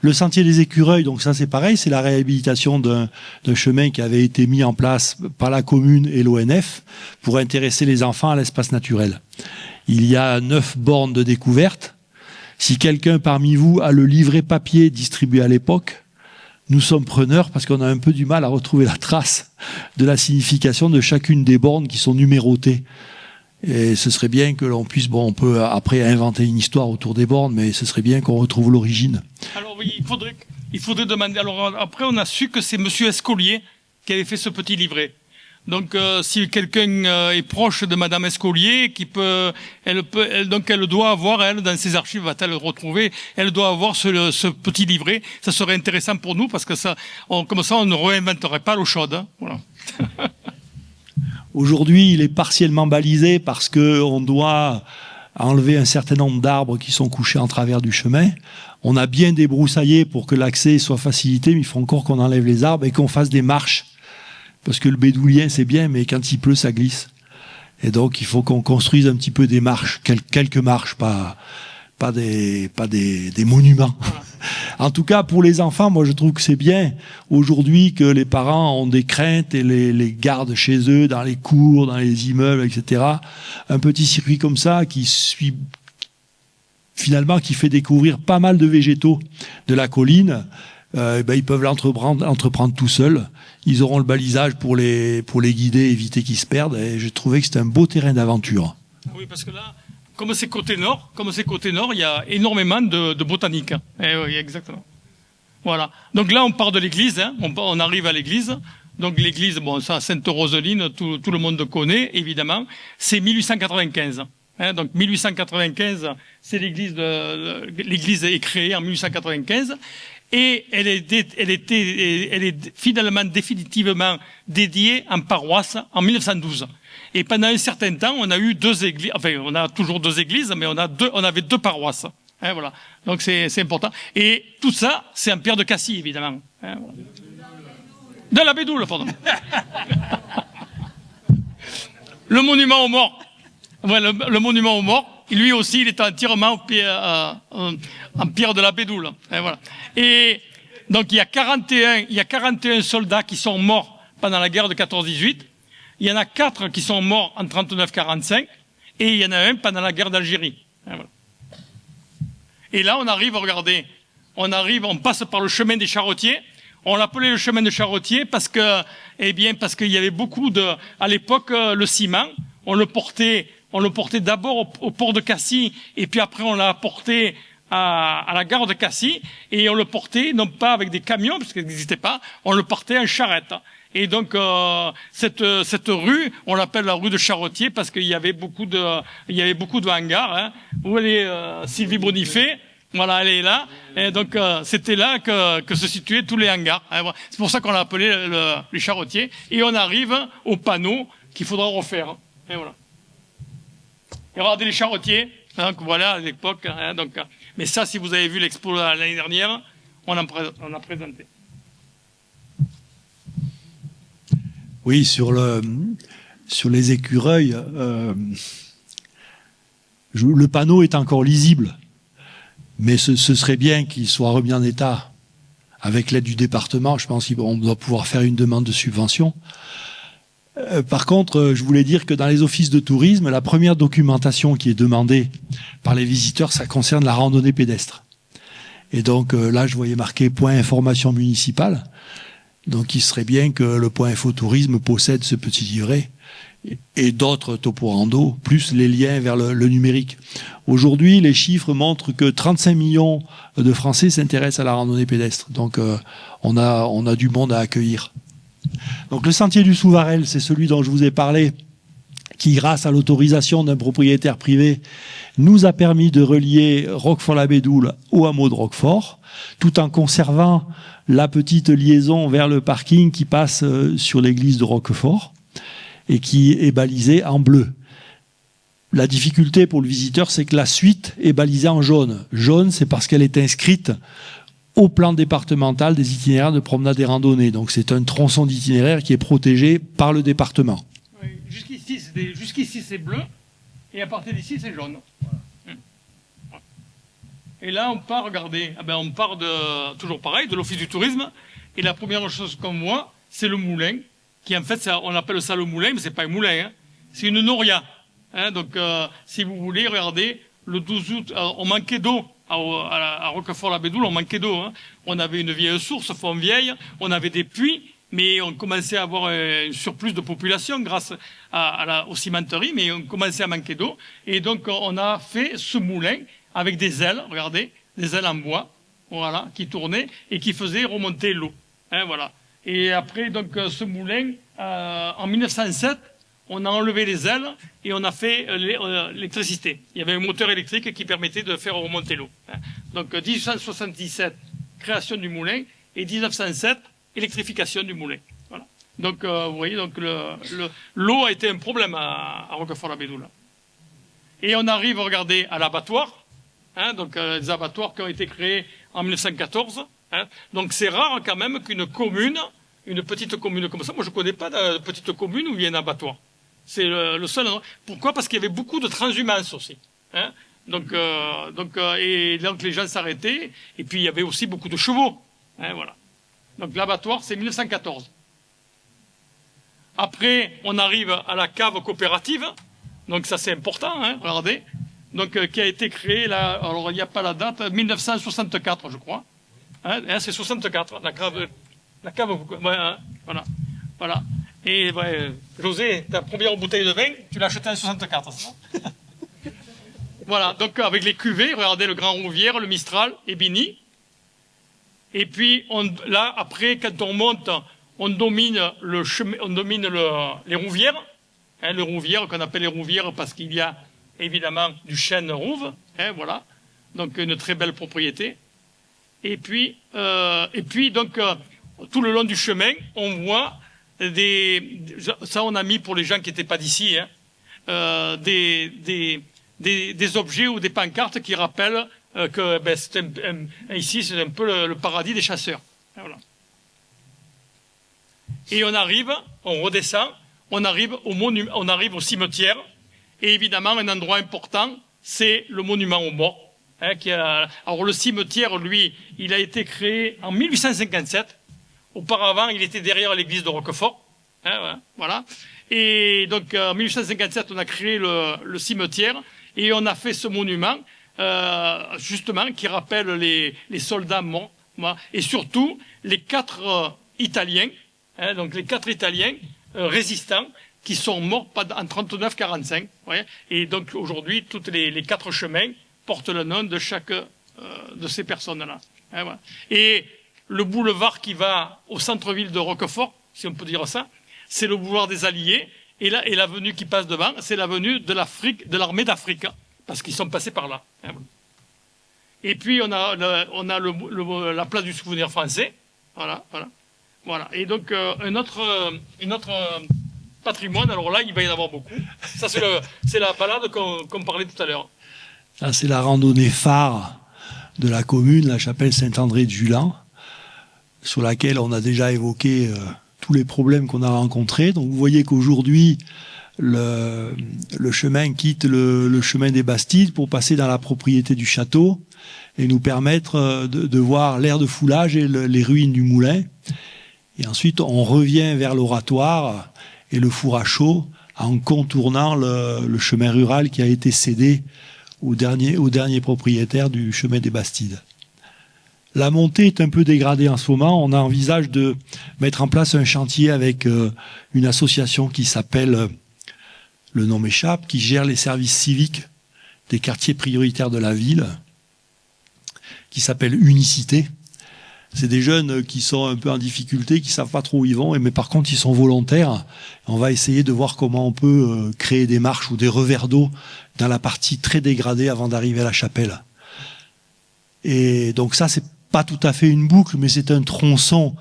Le sentier des écureuils, donc ça c'est pareil, c'est la réhabilitation d'un chemin qui avait été mis en place par la commune et l'ONF pour intéresser les enfants à l'espace naturel. Il y a 9 bornes de découverte. Si quelqu'un parmi vous a le livret papier distribué à l'époque, nous sommes preneurs parce qu'on a un peu du mal à retrouver la trace de la signification de chacune des bornes qui sont numérotées. Et ce serait bien que l'on puisse, on peut après inventer une histoire autour des bornes, mais ce serait bien qu'on retrouve l'origine.
Alors oui, il faudrait demander. Alors après, on a su que c'est Monsieur Escolier qui avait fait ce petit livret. Donc si quelqu'un est proche de Madame Escolier, elle doit avoir, elle, dans ses archives, va-t-elle le retrouver, elle doit avoir ce petit livret. Ça serait intéressant pour nous parce que comme ça, on ne réinventerait pas l'eau chaude. Hein. Voilà.
Aujourd'hui, il est partiellement balisé parce qu'on doit enlever un certain nombre d'arbres qui sont couchés en travers du chemin. On a bien débroussaillé pour que l'accès soit facilité, mais il faut encore qu'on enlève les arbres et qu'on fasse des marches. Parce que le bédoulien, c'est bien, mais quand il pleut, ça glisse. Et donc, il faut qu'on construise un petit peu des marches, quelques marches, pas des monuments. En tout cas, pour les enfants, moi, je trouve que c'est bien aujourd'hui que les parents ont des craintes et les gardent chez eux, dans les cours, dans les immeubles, etc. Un petit circuit comme ça qui fait découvrir pas mal de végétaux de la colline. Ils peuvent l'entreprendre tout seuls. Ils auront le balisage pour les guider, éviter qu'ils se perdent. Et je trouvais que c'était un beau terrain d'aventure.
Oui, parce que là, comme c'est côté nord, il y a énormément de botanique. Oui, exactement. Voilà. Donc là, on part de l'église, hein. On arrive à l'église. Donc l'église, bon, ça, Sainte-Roseline, tout le monde connaît, évidemment. C'est 1895. Hein. Donc 1895, c'est l'église est créée en 1895. Et elle est finalement définitivement dédiée en paroisse en 1912. Et pendant un certain temps, on a eu 2 églises, enfin, on a toujours 2 églises, mais on avait 2 paroisses. Hein, voilà. Donc c'est important. Et tout ça, c'est en pierre de Cassis, évidemment. Hein, voilà. De la Bédoule, pardon. Le monument aux morts. Ouais, le monument aux morts. Lui aussi, il est entièrement en pierre de la Bédoule. Et voilà. Et donc, il y a 41 soldats qui sont morts pendant la guerre de 14-18. Il y en a 4 qui sont morts en 39-45. Et il y en a un pendant la guerre d'Algérie. Et voilà. Et là, on arrive, regardez, on passe par le chemin des Charretiers. On l'appelait le chemin des Charretiers parce qu'il y avait beaucoup à l'époque, le ciment, on le portait d'abord au port de Cassis, et puis après on l'a porté à la gare de Cassis, et on le portait non pas avec des camions, parce qu'ils n'existaient pas, on le portait en charrette. Et donc cette rue, on l'appelle la rue de Charretiers parce qu'il y avait beaucoup de hangars. Hein. Où elle est Sylvie Bonifay, voilà, elle est là. Et donc c'était là que se situaient tous les hangars. Hein. Voilà. C'est pour ça qu'on l'a appelé les Charretiers. Et on arrive au panneau qu'il faudra refaire. Et voilà. Et regardez les Charretiers. Donc voilà à l'époque. Hein, donc, mais ça, si vous avez vu l'expo l'année dernière, on a présenté.
Oui, sur les écureuils, le panneau est encore lisible, mais ce serait bien qu'il soit remis en état avec l'aide du département. Je pense qu'on doit pouvoir faire une demande de subvention. Par contre, je voulais dire que dans les offices de tourisme, la première documentation qui est demandée par les visiteurs, ça concerne la randonnée pédestre. Et donc là, je voyais marqué point information municipale. Donc il serait bien que le point info tourisme possède ce petit livret et d'autres toporando, plus les liens vers le numérique. Aujourd'hui, les chiffres montrent que 35 millions de Français s'intéressent à la randonnée pédestre. Donc on a du monde à accueillir. Donc le sentier du Souvarel, c'est celui dont je vous ai parlé, qui, grâce à l'autorisation d'un propriétaire privé, nous a permis de relier Roquefort-la-Bédoule au hameau de Roquefort, tout en conservant la petite liaison vers le parking qui passe sur l'église de Roquefort et qui est balisée en bleu. La difficulté pour le visiteur, c'est que la suite est balisée en jaune. Jaune, c'est parce qu'elle est inscrite au plan départemental des itinéraires de promenade et randonnée. Donc c'est un tronçon d'itinéraire qui est protégé par le département.
Oui, jusqu'ici c'est bleu, et à partir d'ici c'est jaune. Voilà. Et là on part, regardez, on part toujours pareil, de l'office du tourisme, et la première chose qu'on voit, c'est le moulin, qui en fait, on appelle ça le moulin, mais c'est pas un moulin, hein, c'est une noria. Hein, donc si vous voulez, regardez, le 12 août, on manquait d'eau. À Roquefort-la-Bédoule, on manquait d'eau. Hein. On avait une vieille source, vieille, on avait des puits, mais on commençait à avoir un surplus de population grâce aux cimenteries, mais on commençait à manquer d'eau. Et donc, on a fait ce moulin avec des ailes, regardez, des ailes en bois, voilà, qui tournaient et qui faisaient remonter l'eau. Hein, voilà. Et après, donc, ce moulin, en 1907, on a enlevé les ailes et on a fait l'électricité. Il y avait un moteur électrique qui permettait de faire remonter l'eau. Donc 1877, création du moulin, et 1907, électrification du moulin. Voilà. Donc vous voyez, donc l'eau a été un problème à Roquefort-la-Bédoule. Et on arrive, regardez, à l'abattoir. Hein, donc les abattoirs qui ont été créés en 1914. Hein. Donc c'est rare quand même qu'une commune, une petite commune comme ça, moi je ne connais pas de petite commune où il y a un abattoir. C'est le seul endroit. Pourquoi? Parce qu'il y avait beaucoup de transhumance aussi. Hein. Donc les gens s'arrêtaient. Et puis il y avait aussi beaucoup de chevaux. Hein, voilà. Donc l'abattoir, c'est 1914. Après, on arrive à la cave coopérative. Donc ça, c'est important. Hein, regardez. Donc qui a été créée là. Alors il n'y a pas la date. 1964, je crois. Hein, c'est 64. La cave. Ouais, hein, voilà. Et ouais, José, ta première bouteille de vin, tu l'as achetée en 64, c'est ça? Voilà, donc avec les cuvées, regardez le Grand Rouvière, le Mistral et Bini. Et puis, là, après, quand on monte, on domine le chemin, on domine les rouvières, hein, les rouvières qu'on appelle les rouvières parce qu'il y a évidemment du chêne rouve, hein, voilà. Donc, une très belle propriété. Et puis donc, tout le long du chemin, on voit ça on a mis pour les gens qui n'étaient pas d'ici, hein, des objets ou des pancartes qui rappellent que ici c'est un peu le paradis des chasseurs. Voilà. Et on redescend, on arrive au cimetière, et évidemment un endroit important, c'est le monument aux morts. Hein, alors le cimetière, lui, il a été créé en 1857. Auparavant, il était derrière l'église de Roquefort. Hein, voilà. Et donc, en 1857, on a créé le cimetière et on a fait ce monument, justement, qui rappelle les soldats morts. Et surtout, les 4 Italiens, hein, donc les 4 Italiens résistants qui sont morts en 39-45. Ouais. Et donc, aujourd'hui, toutes les 4 chemins portent le nom de chaque de ces personnes-là. Hein, voilà. Et le boulevard qui va au centre-ville de Roquefort, si on peut dire ça, c'est le boulevard des Alliés. Et l'avenue qui passe devant, c'est l'avenue de l'armée d'Afrique, parce qu'ils sont passés par là. Hein, voilà. Et puis on a la place du souvenir français, voilà. Et donc un autre patrimoine. Alors là, il va y en avoir beaucoup. Ça c'est la balade qu'on parlait tout à l'heure.
Ça, c'est la randonnée phare de la commune, la chapelle Saint-André-de-Julan, sur laquelle on a déjà évoqué tous les problèmes qu'on a rencontrés. Donc vous voyez qu'aujourd'hui, le chemin quitte le chemin des Bastides pour passer dans la propriété du château et nous permettre de voir l'aire de foulage et les ruines du moulin. Et ensuite, on revient vers l'oratoire et le four à chaud en contournant le chemin rural qui a été cédé au dernier propriétaire du chemin des Bastides. La montée est un peu dégradée en ce moment. On envisage de mettre en place un chantier avec une association qui s'appelle, le nom m'échappe, qui gère les services civiques des quartiers prioritaires de la ville, qui s'appelle Unicité. C'est des jeunes qui sont un peu en difficulté, qui savent pas trop où ils vont, mais par contre ils sont volontaires. On va essayer de voir comment on peut créer des marches ou des revers d'eau dans la partie très dégradée avant d'arriver à la chapelle. Et donc ça, c'est pas tout à fait une boucle, mais c'est un tronçon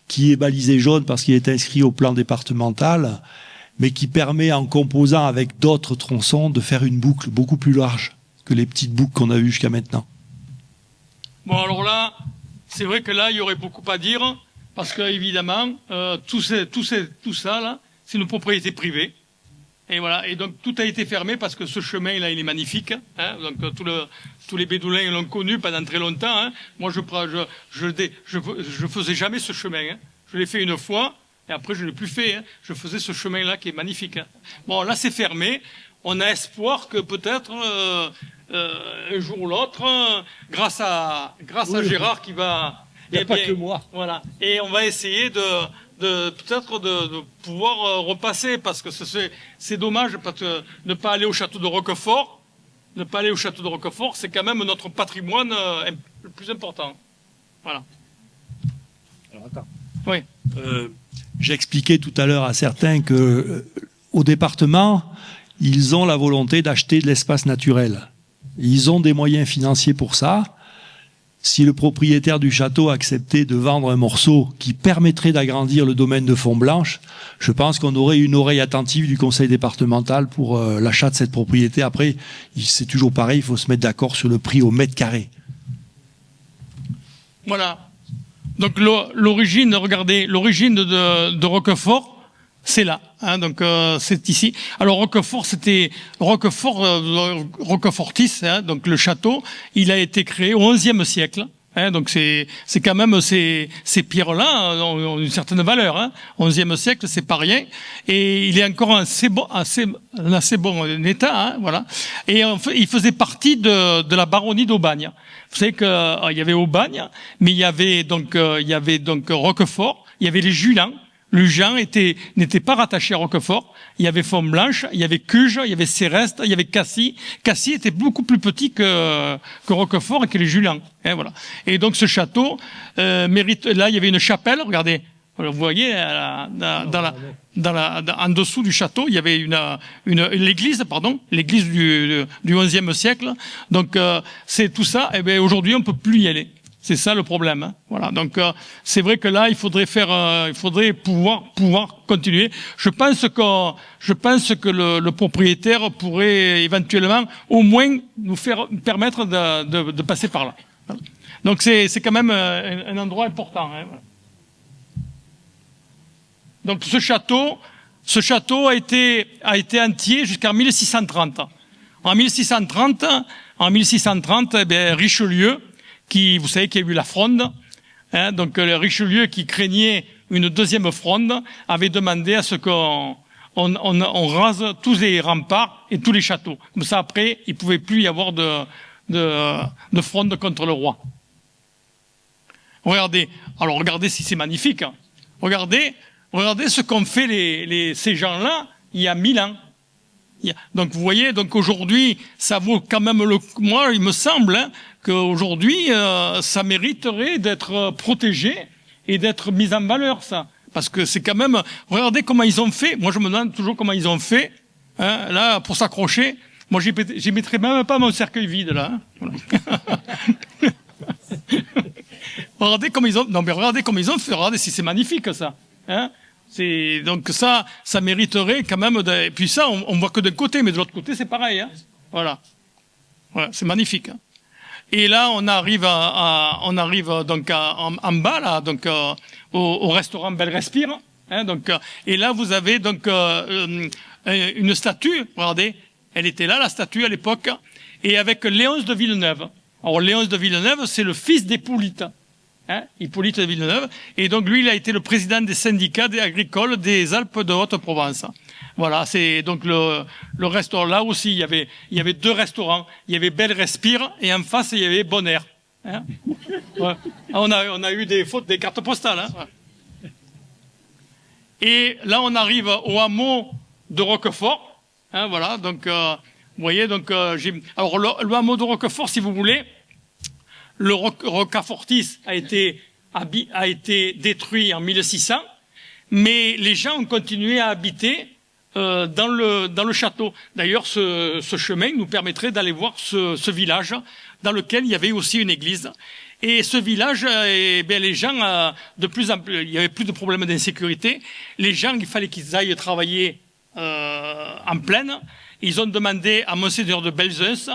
qui est balisé jaune parce qu'il est inscrit au plan départemental, mais qui permet, en composant avec d'autres tronçons, de faire une boucle beaucoup plus large que les petites boucles qu'on a vues jusqu'à maintenant.
Bon, alors là, c'est vrai que là, il y aurait beaucoup à dire, parce que évidemment, tout ça, là, c'est une propriété privée. Et voilà. Et donc, tout a été fermé parce que ce chemin-là, il est magnifique. Hein. Donc, tous les Bédoulins l'ont connu pendant très longtemps. Hein. Moi, je faisais jamais ce chemin. Hein. Je l'ai fait une fois, et après, je l'ai plus fait. Hein. Je faisais ce chemin-là qui est magnifique. Hein. Bon, là, c'est fermé. On a espoir que peut-être, un jour ou l'autre, grâce à Gérard qui va...
Il n'y a pas que moi.
Voilà. Et on va essayer peut-être de pouvoir repasser, parce que c'est dommage, parce que ne pas aller au château de Roquefort, c'est quand même notre patrimoine le plus important. Voilà.
Alors attends.
Oui.
J'expliquais tout à l'heure à certains que au département, ils ont la volonté d'acheter de l'espace naturel. Ils ont des moyens financiers pour ça. Si le propriétaire du château acceptait de vendre un morceau qui permettrait d'agrandir le domaine de Font-Blanche, je pense qu'on aurait une oreille attentive du conseil départemental pour l'achat de cette propriété. Après, c'est toujours pareil, il faut se mettre d'accord sur le prix au mètre carré.
Voilà. Donc l'origine, regardez, l'origine de Roquefort, c'est là, hein, donc c'est ici. Alors Roquefortis, hein, donc le château, il a été créé au XIe siècle. Hein, donc c'est quand même ces pierres-là ont une certaine valeur. Hein. Au XIe siècle, c'est pas rien, et il est encore en assez bon état. Hein, voilà. Et il faisait partie de la baronnie d'Aubagne. Vous savez que il y avait Aubagne, mais il y avait donc Roquefort, il y avait les Julans. Lujan n'était pas rattaché à Roquefort. Il y avait Font-Blanche, il y avait Cuges, il y avait Céreste, il y avait Cassis. Cassis était beaucoup plus petit que Roquefort et que les Julians. Hein, voilà. Et donc ce château mérite. Là, il y avait une chapelle. Regardez, vous voyez, en dessous du château, il y avait l'église, l'église du XIe siècle. Donc c'est tout ça. Et bien aujourd'hui, on peut plus y aller. C'est ça le problème. Hein. Voilà. Donc c'est vrai que là, il faudrait pouvoir continuer. Je pense que le propriétaire pourrait éventuellement au moins nous permettre de passer par là. Voilà. Donc c'est quand même un endroit important. Hein. Voilà. Donc ce château a été entier jusqu'en 1630. En 1630, eh bien, Richelieu, vous savez qu'il y a eu la Fronde, hein, donc Richelieu qui craignait une deuxième Fronde avait demandé à ce qu'on rase tous les remparts et tous les châteaux. Comme ça après, il pouvait plus y avoir de Fronde contre le roi. Regardez si c'est magnifique. Hein. Regardez ce qu'ont fait ces gens-là il y a 1000 ans. Donc vous voyez, donc aujourd'hui, ça vaut quand même moi, il me semble hein, qu'aujourd'hui, ça mériterait d'être protégé et d'être mis en valeur, ça. Parce que c'est quand même, regardez comment ils ont fait. Moi, je me demande toujours comment ils ont fait. Hein, là, pour s'accrocher. Moi, j'y mettrais même pas mon cercueil vide, là. Hein. Voilà. Regardez comment ils ont fait. Regardez si c'est magnifique, ça. Hein. Donc ça mériterait quand même et puis ça, on voit que d'un côté, mais de l'autre côté, c'est pareil, hein. Voilà, c'est magnifique. Hein. Et là, on arrive donc en bas là, donc au restaurant Belle Respire. Hein, donc et là, vous avez donc une statue. Regardez, elle était là, la statue à l'époque, et avec Léonce de Villeneuve. Alors Léonce de Villeneuve, c'est le fils d'Hippolyte. Hein, Hippolyte de Villeneuve, et donc lui, il a été le président des syndicats agricoles des Alpes de Haute-Provence. Voilà, c'est donc le restaurant. Là aussi, il y avait 2 restaurants. Il y avait Belle Respire et en face il y avait Bon Air. Hein. Ouais. On a eu des cartes postales. Hein. Et là, on arrive au hameau de Roquefort. Hein, voilà, donc vous voyez, donc alors le hameau de Roquefort, si vous voulez. Le Rocafortis a été détruit en 1600, mais les gens ont continué à habiter dans le château. D'ailleurs, ce chemin nous permettrait d'aller voir ce village dans lequel il y avait aussi une église. Et ce village, les gens, il y avait plus de problèmes d'insécurité. Les gens, il fallait qu'ils aillent travailler en plaine. Ils ont demandé à Monseigneur de Belzunce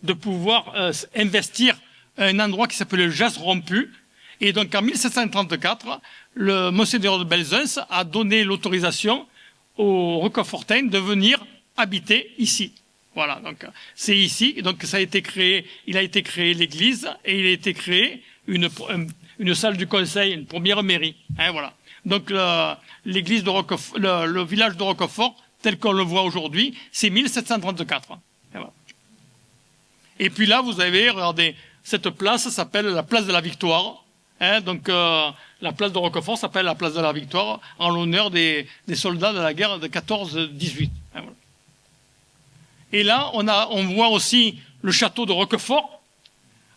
de pouvoir investir un endroit qui s'appelait le Jas rompu. Et donc en 1734, le Monseigneur de Belzunce a donné l'autorisation aux Roquefortains de venir habiter ici. Voilà, donc c'est ici. Donc ça a été créé. Il a été créé l'église et il a été créé une salle du conseil, une première mairie. Hein, voilà. Donc l'église de Roquefort, le village de Roquefort, tel qu'on le voit aujourd'hui, c'est 1734. Et, voilà. Et puis là, vous avez, regardez. Cette place s'appelle la place de la Victoire. Hein, donc la place de Roquefort s'appelle la place de la Victoire en l'honneur des soldats de la guerre de 14-18. Hein, voilà. Et là, on voit aussi le château de Roquefort.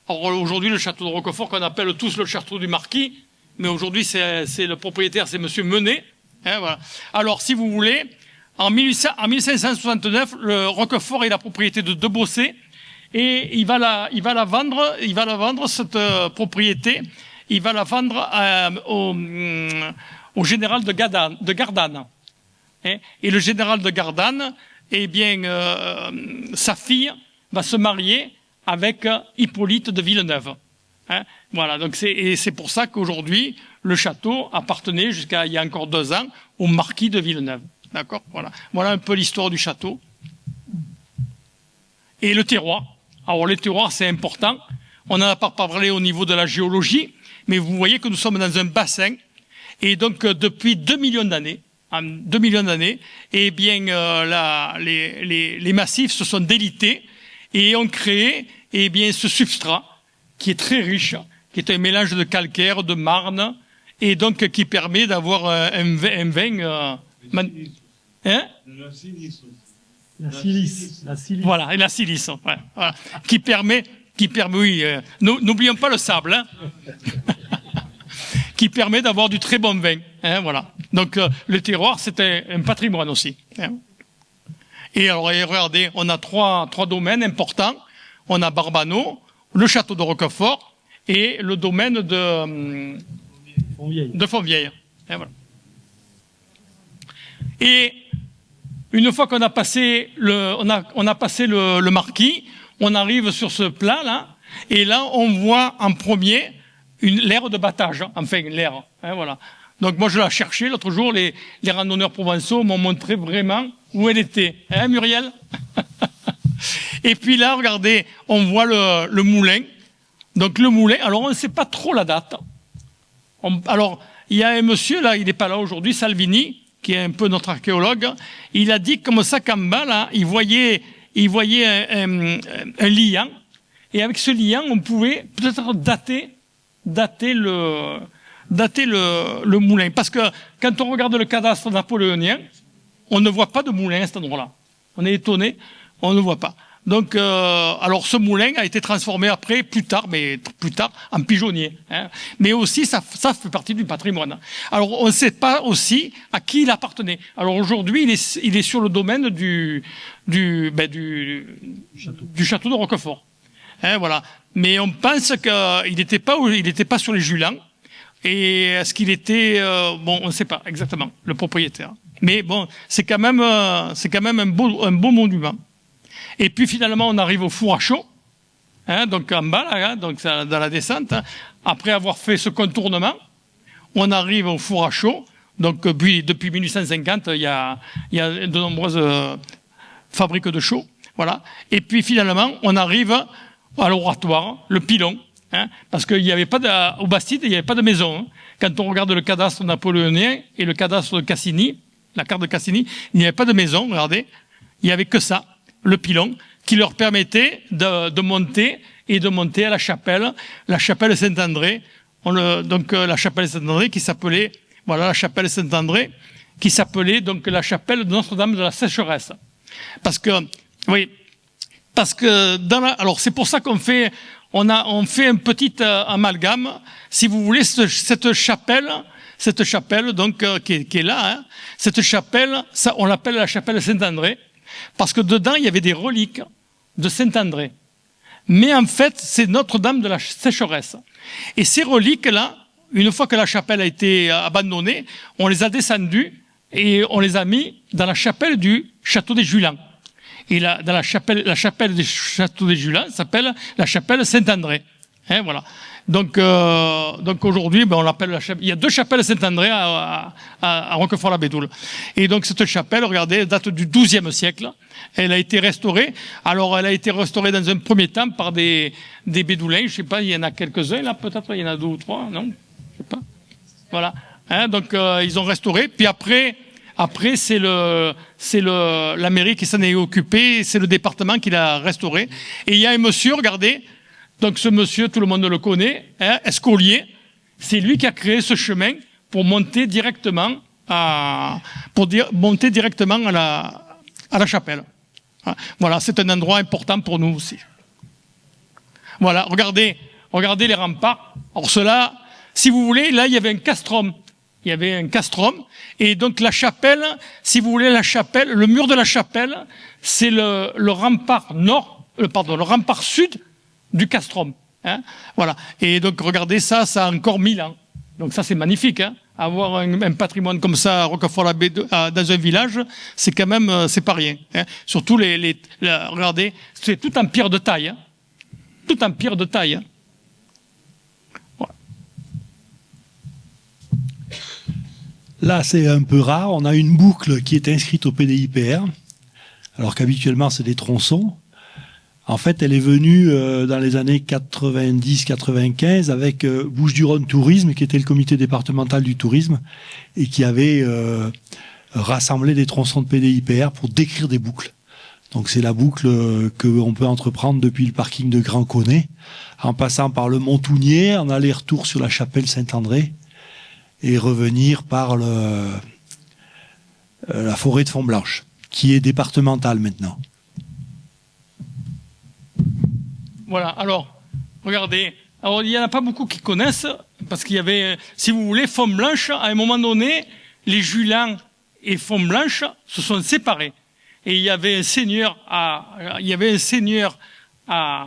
Alors aujourd'hui, le château de Roquefort qu'on appelle tous le château du Marquis, mais aujourd'hui c'est le propriétaire, c'est Monsieur Menet. Hein, voilà. Alors si vous voulez, en 1569, le Roquefort est la propriété de Debossé. Et il va la vendre cette propriété. Il va la vendre au général de Gardanne. Hein, et le général de Gardanne, eh bien, sa fille va se marier avec Hippolyte de Villeneuve. Hein, voilà. Donc c'est pour ça qu'aujourd'hui le château appartenait jusqu'à il y a encore 2 ans au marquis de Villeneuve. D'accord. Voilà. Voilà un peu l'histoire du château. Et le terroir. Alors les terroirs, c'est important. On n'en a pas parlé au niveau de la géologie, mais vous voyez que nous sommes dans un bassin. Et donc depuis 2 millions d'années, eh bien les massifs se sont délités et ont créé eh bien ce substrat qui est très riche, qui est un mélange de calcaire, de marne et donc qui permet d'avoir un vin hein?
La silice.
Voilà, et la silice, ouais, voilà. qui permet, oui, n'oublions pas le sable, hein. Qui permet d'avoir du très bon vin, hein, voilà. Donc le terroir, c'est un patrimoine aussi, hein. Et alors, regardez, on a trois domaines importants. On a Barbano, le château de Roquefort et le domaine de Fontvieille. Et voilà. Et une fois qu'on a passé le marquis, on arrive sur ce plat là, et là on voit en premier l'aire de battage, enfin l'aire, hein, voilà. Donc moi je l'ai cherché l'autre jour, les randonneurs provençaux m'ont montré vraiment où elle était, hein Muriel? Et puis là, regardez, on voit le moulin. Donc le moulin, alors on ne sait pas trop la date. Alors il y a un monsieur là, il n'est pas là aujourd'hui, Salvini, qui est un peu notre archéologue, il a dit comme ça qu'en bas, là, il voyait un liant, et avec ce liant, on pouvait peut-être dater le moulin. Parce que quand on regarde le cadastre napoléonien, on ne voit pas de moulin à cet endroit-là. On est étonné, on ne voit pas. Donc, alors ce moulin a été transformé après, plus tard, en pigeonnier, hein. Mais aussi, ça fait partie du patrimoine. Alors, on ne sait pas aussi à qui il appartenait. Alors aujourd'hui, il est sur le domaine du château de Roquefort, hein, voilà. Mais on pense qu'il n'était pas sur les Julans. Et est-ce qu'il était, bon, on ne sait pas exactement le propriétaire. Mais bon, c'est quand même un beau monument. Et puis finalement, on arrive au four à chaud, hein, donc en bas, là, hein, donc dans la descente. Hein. Après avoir fait ce contournement, on arrive au four à chaud. Donc depuis 1850, il y a de nombreuses fabriques de chaux, voilà. Et puis finalement, on arrive à l'oratoire, le pilon, hein, parce qu'il n'y avait pas au Bastide, il n'y avait pas de maison. Hein. Quand on regarde le cadastre napoléonien et le cadastre de Cassini, la carte de Cassini, il n'y avait pas de maison, regardez, il n'y avait que ça. Le pilon, qui leur permettait de monter à la chapelle Saint-André. Donc la chapelle Saint-André qui s'appelait, voilà, la chapelle Saint-André, qui s'appelait donc la chapelle de Notre-Dame de la Sécheresse. Parce que alors c'est pour ça on fait un petit amalgame, si vous voulez, cette chapelle donc qui est là, hein, cette chapelle, ça on l'appelle la chapelle Saint-André. Parce que dedans, il y avait des reliques de Saint-André. Mais en fait, c'est Notre-Dame de la Sécheresse. Et ces reliques-là, une fois que la chapelle a été abandonnée, on les a descendues et on les a mis dans la chapelle du Château des Julans. Et là, dans la chapelle du Château des Julans s'appelle la chapelle Saint-André. Hein, voilà. Donc aujourd'hui, on l'appelle la chapelle. Il y a deux chapelles Saint-André à Roquefort-la-Bédoule. Et donc cette chapelle, regardez, date du XIIe siècle. Elle a été restaurée. Alors elle a été restaurée dans un premier temps par des Bédoulins. Je sais pas, il y en a quelques-uns là, peut-être. Il y en a deux ou trois, non? Je sais pas. Voilà. Hein, donc ils ont restauré. Puis après c'est la mairie qui s'en est occupée. C'est le département qui l'a restauré. Et il y a un monsieur, regardez. Donc ce monsieur, tout le monde le connaît, hein, Escolier, c'est lui qui a créé ce chemin pour monter directement à la chapelle. Voilà, c'est un endroit important pour nous aussi. Voilà, regardez les remparts. Alors cela, si vous voulez, là il y avait un castrum. Il y avait un castrum. Et donc la chapelle, si vous voulez, le mur de la chapelle, c'est le rempart le rempart sud du castrum, hein, voilà. Et donc regardez ça a encore 1000 ans. Donc ça c'est magnifique, hein. Avoir un patrimoine comme ça à Roquefort-la-Bédoule, dans un village, c'est quand même c'est pas rien. Hein. Surtout regardez, c'est tout en pierre de taille, hein. Tout en pierre de taille. Hein. Voilà.
Là c'est un peu rare. On a une boucle qui est inscrite au PDIPR, alors qu'habituellement c'est des tronçons. En fait, elle est venue dans les années 90-95 avec Bouches-du-Rhône Tourisme, qui était le comité départemental du tourisme, et qui avait rassemblé des tronçons de PDIPR pour décrire des boucles. Donc c'est la boucle qu'on peut entreprendre depuis le parking de Grand Connet, en passant par le Montounier, en aller-retour sur la chapelle Saint-André, et revenir par la forêt de Fontblanche, qui est départementale maintenant.
Voilà, alors, regardez. Alors, il n'y en a pas beaucoup qui connaissent, parce qu'il y avait, si vous voulez, Fontblanche, à un moment donné, les Julans et Fontblanche se sont séparés. Et il y avait un seigneur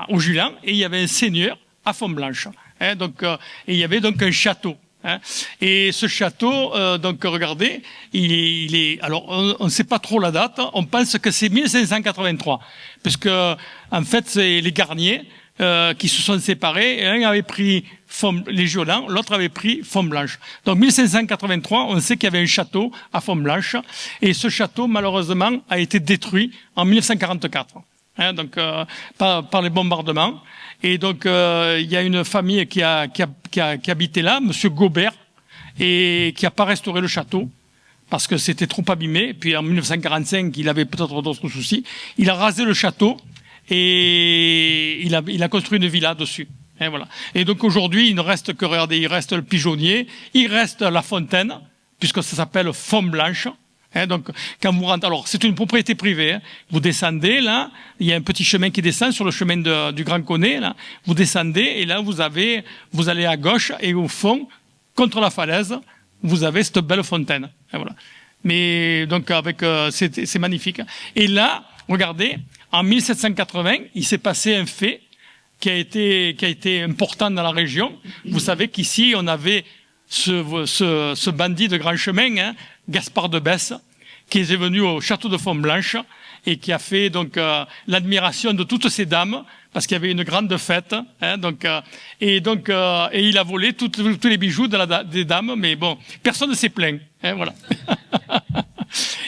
au Julan, et il y avait un seigneur à Fontblanche. Hein, donc, et il y avait donc un château. Hein. Et ce château, donc regardez, il est. Alors, on ne sait pas trop la date. On pense que c'est 1583, puisque en fait, c'est les Garnier qui se sont séparés. Un avait pris les Julans, l'autre avait pris Fontblanche. Donc 1583, on sait qu'il y avait un château à Fontblanche, et ce château, malheureusement, a été détruit en 1944. Hein, donc par les bombardements. Et donc il y a une famille qui habitait là, Monsieur Gobert, et qui a pas restauré le château parce que c'était trop abîmé. Puis en 1945, il avait peut-être d'autres soucis. Il a rasé le château et il a construit une villa dessus. Et voilà. Et donc aujourd'hui, il ne reste que, regardez, il reste le pigeonnier, il reste la fontaine, puisque ça s'appelle Fontblanche. Hein, donc, quand vous rentrez, alors c'est une propriété privée. Hein, vous descendez là, il y a un petit chemin qui descend sur le chemin du Grand Connet. Là, vous descendez et là vous allez à gauche et au fond, contre la falaise, vous avez cette belle fontaine. Et voilà. Mais donc c'est magnifique. Et là, regardez, en 1780, il s'est passé un fait qui a été important dans la région. Vous savez qu'ici on avait ce bandit de grand chemin, hein, Gaspard de Besse, qui est venu au château de Fontblanche et qui a fait donc l'admiration de toutes ces dames parce qu'il y avait une grande fête, hein, et il a volé tous les bijoux des dames, mais bon, personne ne s'est plaint, hein, voilà.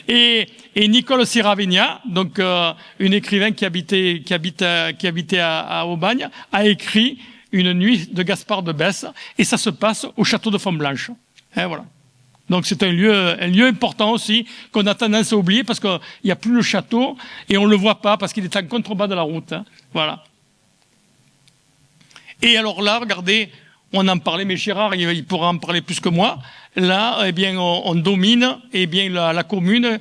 Et Nicole Siravigna, donc une écrivain qui habitait à Aubagne, a écrit Une nuit de Gaspard de Besse, et ça se passe au château de Fontblanche. Hein, voilà. Donc c'est un lieu important aussi qu'on a tendance à oublier parce qu'il n'y a plus le château et on le voit pas parce qu'il est en contrebas de la route. Hein. Voilà. Et alors là, regardez, on en parlait, mais Gérard, il pourra en parler plus que moi. Là, eh bien, on domine, eh bien, la commune,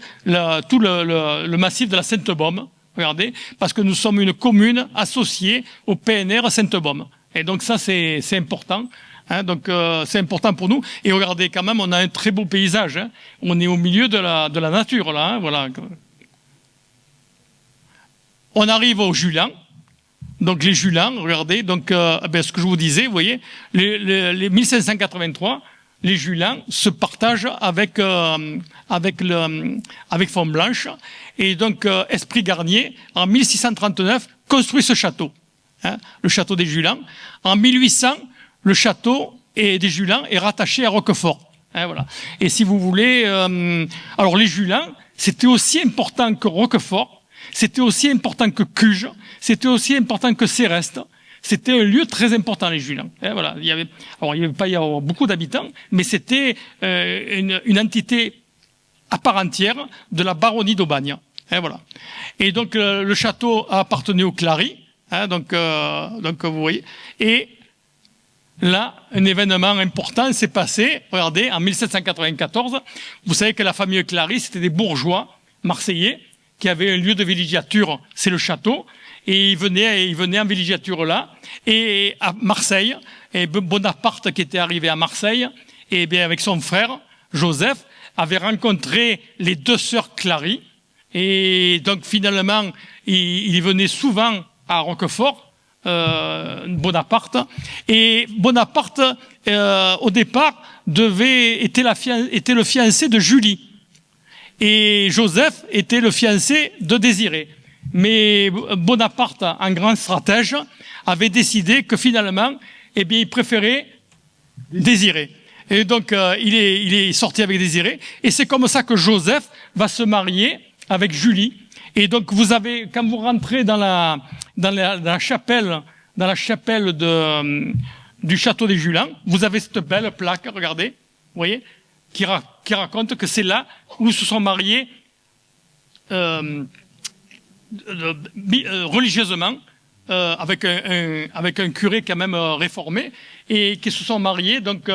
tout le massif de la Sainte-Baume. Regardez, parce que nous sommes une commune associée au PNR Sainte-Baume. Et donc ça, c'est important. Hein, donc c'est important pour nous. Et regardez, quand même, on a un très beau paysage. Hein. On est au milieu de la nature là. Hein, voilà. On arrive aux Julans. Donc les Julans, regardez. Donc ce que je vous disais, vous voyez, les 1583, les Julans se partagent avec Fontblanche. Et donc Esprit Garnier, en 1639, construit ce château, hein, le château des Julans. En 1800, le château des Julans est rattaché à Roquefort. Hein, voilà. Et si vous voulez, alors les Julans, c'était aussi important que Roquefort, c'était aussi important que Cuges, c'était aussi important que Céreste. C'était un lieu très important, les Julans. Hein, voilà. Il y avait pas beaucoup d'habitants, mais c'était une entité à part entière de la baronnie d'Aubagne. Hein, voilà. Et donc le château appartenait aux Clary. Hein, donc vous voyez. Et là, un événement important s'est passé, regardez, en 1794. Vous savez que la famille Clary, c'était des bourgeois marseillais qui avaient un lieu de villégiature, c'est le château, et ils venaient en villégiature là. Et à Marseille, et Bonaparte qui était arrivé à Marseille, et bien avec son frère, Joseph, avait rencontré les deux sœurs Clary, et donc finalement, il venait souvent à Roquefort, Bonaparte, et Bonaparte au départ était le fiancé de Julie et Joseph était le fiancé de Désiré, mais Bonaparte, en grand stratège, avait décidé que finalement eh bien il préférait Désiré, et donc il est sorti avec Désiré, et c'est comme ça que Joseph va se marier avec Julie. Et donc quand vous rentrez dans la chapelle du château des Julans, vous avez cette belle plaque, regardez, vous voyez, qui raconte que c'est là où se sont mariés religieusement avec un curé quand même réformé, et qui se sont mariés, donc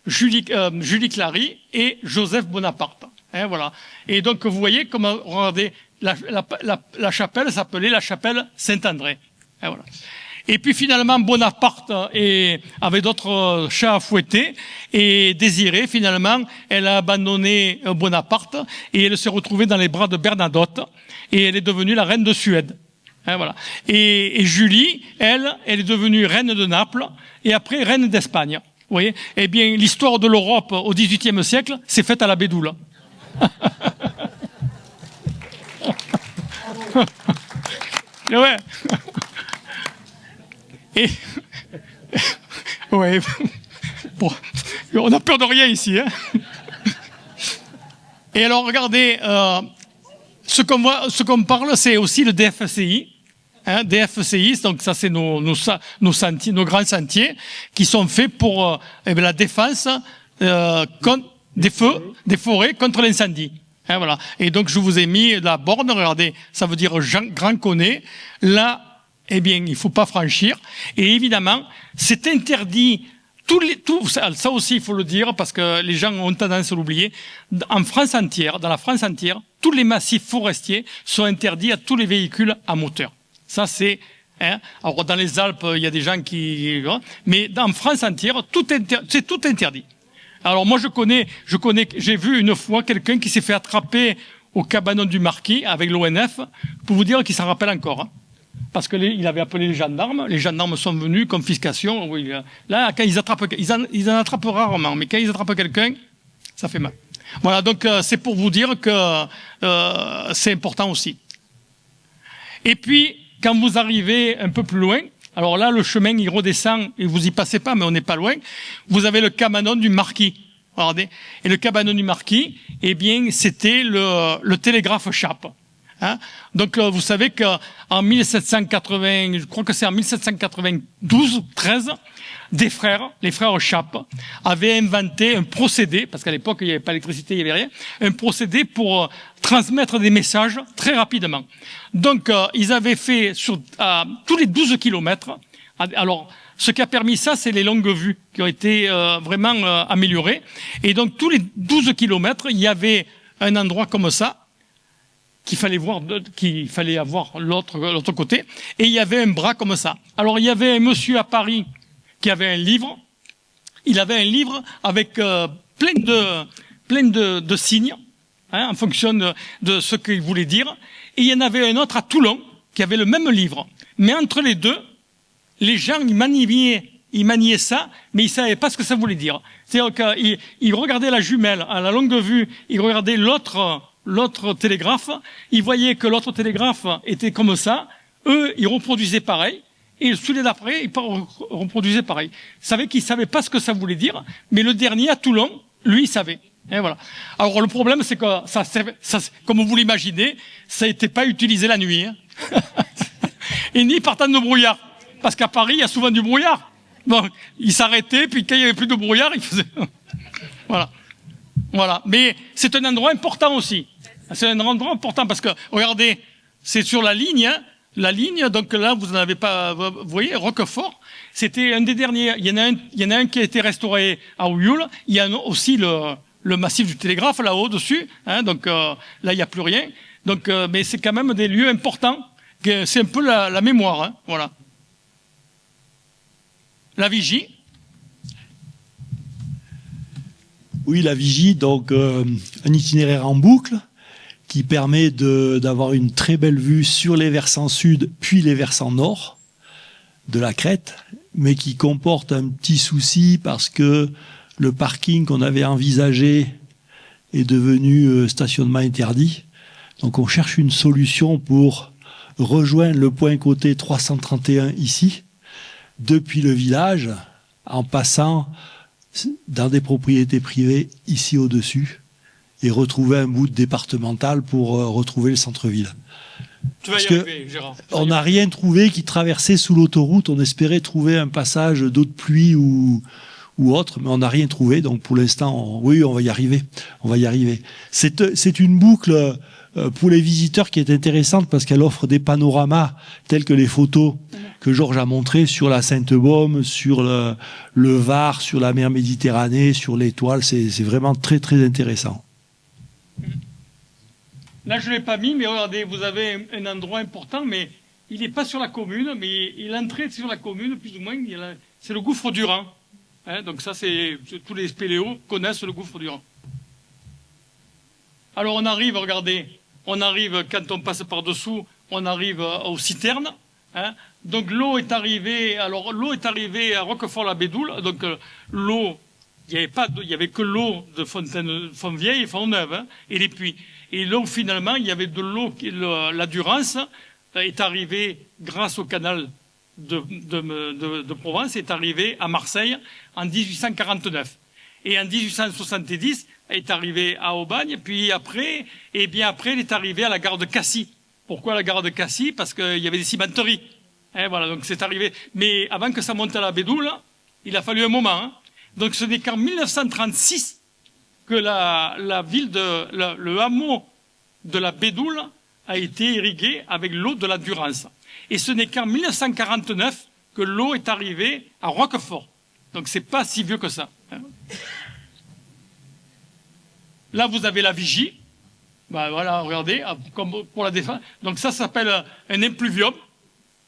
Julie Clary et Joseph Bonaparte. Hein, voilà. Et donc vous voyez comment, regardez, la chapelle s'appelait la chapelle Saint-André. Hein, voilà. Et puis finalement Bonaparte avait d'autres chats à fouetter, et Désirée finalement elle a abandonné Bonaparte et elle s'est retrouvée dans les bras de Bernadotte et elle est devenue la reine de Suède. Hein, voilà. Et Julie, elle est devenue reine de Naples et après reine d'Espagne. Vous voyez ? Eh bien l'histoire de l'Europe au XVIIIe siècle s'est faite à la Bédoule. Et ouais. Et ouais, bon, on a peur de rien ici. Hein. Et alors, regardez, ce qu'on parle, c'est aussi le DFCI. Hein, DFCI, donc ça, c'est nos sentiers, nos grands sentiers, qui sont faits pour la défense contre des feux, des forêts contre l'incendie. Hein, voilà. Et donc, je vous ai mis la borne. Regardez, ça veut dire Grand Connet. Là. Eh bien, il ne faut pas franchir. Et évidemment, c'est interdit. Ça aussi, il faut le dire, parce que les gens ont tendance à l'oublier. En France entière, dans la France entière, tous les massifs forestiers sont interdits à tous les véhicules à moteur. Ça, c'est. Hein, alors, dans les Alpes, il y a des gens qui. Mais en France entière, c'est tout interdit. Alors, moi, j'ai vu une fois quelqu'un qui s'est fait attraper au cabanon du Marquis avec l'ONF, pour vous dire qu'il s'en rappelle encore. Hein. Parce que il avait appelé les gendarmes sont venus, confiscation. Oui, là, quand ils attrapent, ils en attrapent rarement, mais quand ils attrapent quelqu'un, ça fait mal. Voilà, donc c'est pour vous dire que c'est important aussi. Et puis, quand vous arrivez un peu plus loin, alors là, le chemin, il redescend, et vous y passez pas, mais on n'est pas loin, vous avez le cabanon du Marquis. Regardez. Et le cabanon du Marquis, eh bien, c'était le télégraphe Chappe. Hein? Donc vous savez qu'en 1780, je crois que c'est en 1792-13, les frères Chappe avaient inventé un procédé, parce qu'à l'époque il n'y avait pas d'électricité, il n'y avait rien, un procédé pour transmettre des messages très rapidement. Donc ils avaient fait tous les 12 kilomètres. Alors ce qui a permis ça, c'est les longues vues qui ont été vraiment améliorées. Et donc tous les 12 kilomètres, il y avait un endroit comme ça, qu'il fallait avoir l'autre côté, et il y avait un bras comme ça. Alors il y avait un monsieur à Paris qui avait un livre, il avait un livre avec plein de signes, hein, en fonction de ce qu'il voulait dire, et il y en avait un autre à Toulon qui avait le même livre. Mais entre les deux, les gens ils maniaient ça, mais ils savaient pas ce que ça voulait dire. C'est-à-dire qu'ils regardaient la jumelle à la longue vue, ils regardaient l'autre télégraphe, ils voyaient que l'autre télégraphe était comme ça, eux, ils reproduisaient pareil, et celui d'après, ils reproduisaient pareil. Ils savaient qu'ils savaient pas ce que ça voulait dire, mais le dernier, à Toulon, lui, il savait. Et voilà. Alors, le problème, c'est que ça comme vous l'imaginez, ça n'était pas utilisé la nuit. Hein. Et ni par temps de brouillard. Parce qu'à Paris, il y a souvent du brouillard. Donc, ils s'arrêtaient, puis quand il y avait plus de brouillard, ils faisaient... Voilà. Voilà. Mais c'est un endroit important aussi. C'est un endroit important parce que, regardez, c'est sur la ligne, hein. La ligne, donc là, vous n'avez pas, vous voyez, Roquefort, c'était un des derniers. Il y en a un qui a été restauré à Ouyoul. Il y a aussi le massif du télégraphe là-haut dessus, hein. Donc, là, il n'y a plus rien. Donc, mais c'est quand même des lieux importants. C'est un peu la mémoire, hein. Voilà. La Vigie.
Oui, la Vigie, donc un itinéraire en boucle qui permet d'avoir une très belle vue sur les versants sud puis les versants nord de la crête, mais qui comporte un petit souci parce que le parking qu'on avait envisagé est devenu stationnement interdit. Donc on cherche une solution pour rejoindre le point côté 331 ici, depuis le village, en passant dans des propriétés privées ici au-dessus, et retrouver un bout de départemental pour retrouver le centre-ville.
Tu vas y arriver, Gérard.
On n'a rien trouvé qui traversait sous l'autoroute. On espérait trouver un passage d'eau de pluie ou ou autre, mais on n'a rien trouvé. Donc pour l'instant, oui, on va y arriver. On va y arriver. C'est une boucle pour les visiteurs qui est intéressante parce qu'elle offre des panoramas tels que les photos que Georges a montrées sur la Sainte-Baume, sur le Var, sur la mer Méditerranée, sur l'Étoile. C'est vraiment très très intéressant.
Là, je ne l'ai pas mis, mais regardez, vous avez un endroit important, mais il n'est pas sur la commune, mais l'entrée sur la commune, plus ou moins, c'est le gouffre du Rhin. Hein, donc ça, tous les spéléos connaissent le gouffre du Rhin. Alors on arrive, regardez, quand on passe par-dessous, on arrive aux citernes. Hein, donc l'eau est arrivée à Roquefort-la-Bédoule. Donc l'eau, il y avait que l'eau de Fontvieille et Fontneuve, hein, et les puits. Et l'eau, finalement, il y avait de l'eau, la Durance est arrivée grâce au canal de Provence, est arrivée à Marseille en 1849. Et en 1870, elle est arrivée à Aubagne, puis après, elle est arrivée à la gare de Cassis. Pourquoi la gare de Cassis? Parce qu'il y avait des cimenteries. Hein, voilà, donc c'est arrivé. Mais avant que ça monte à la Bédoule, il a fallu un moment. Hein. Donc ce n'est qu'en 1936 que le hameau de la Bédoule a été irrigué avec l'eau de la Durance. Et ce n'est qu'en 1949 que l'eau est arrivée à Roquefort. Donc c'est pas si vieux que ça. Hein. Là, vous avez la Vigie. Ben voilà, regardez, comme pour la défense. Donc ça s'appelle un impluvium.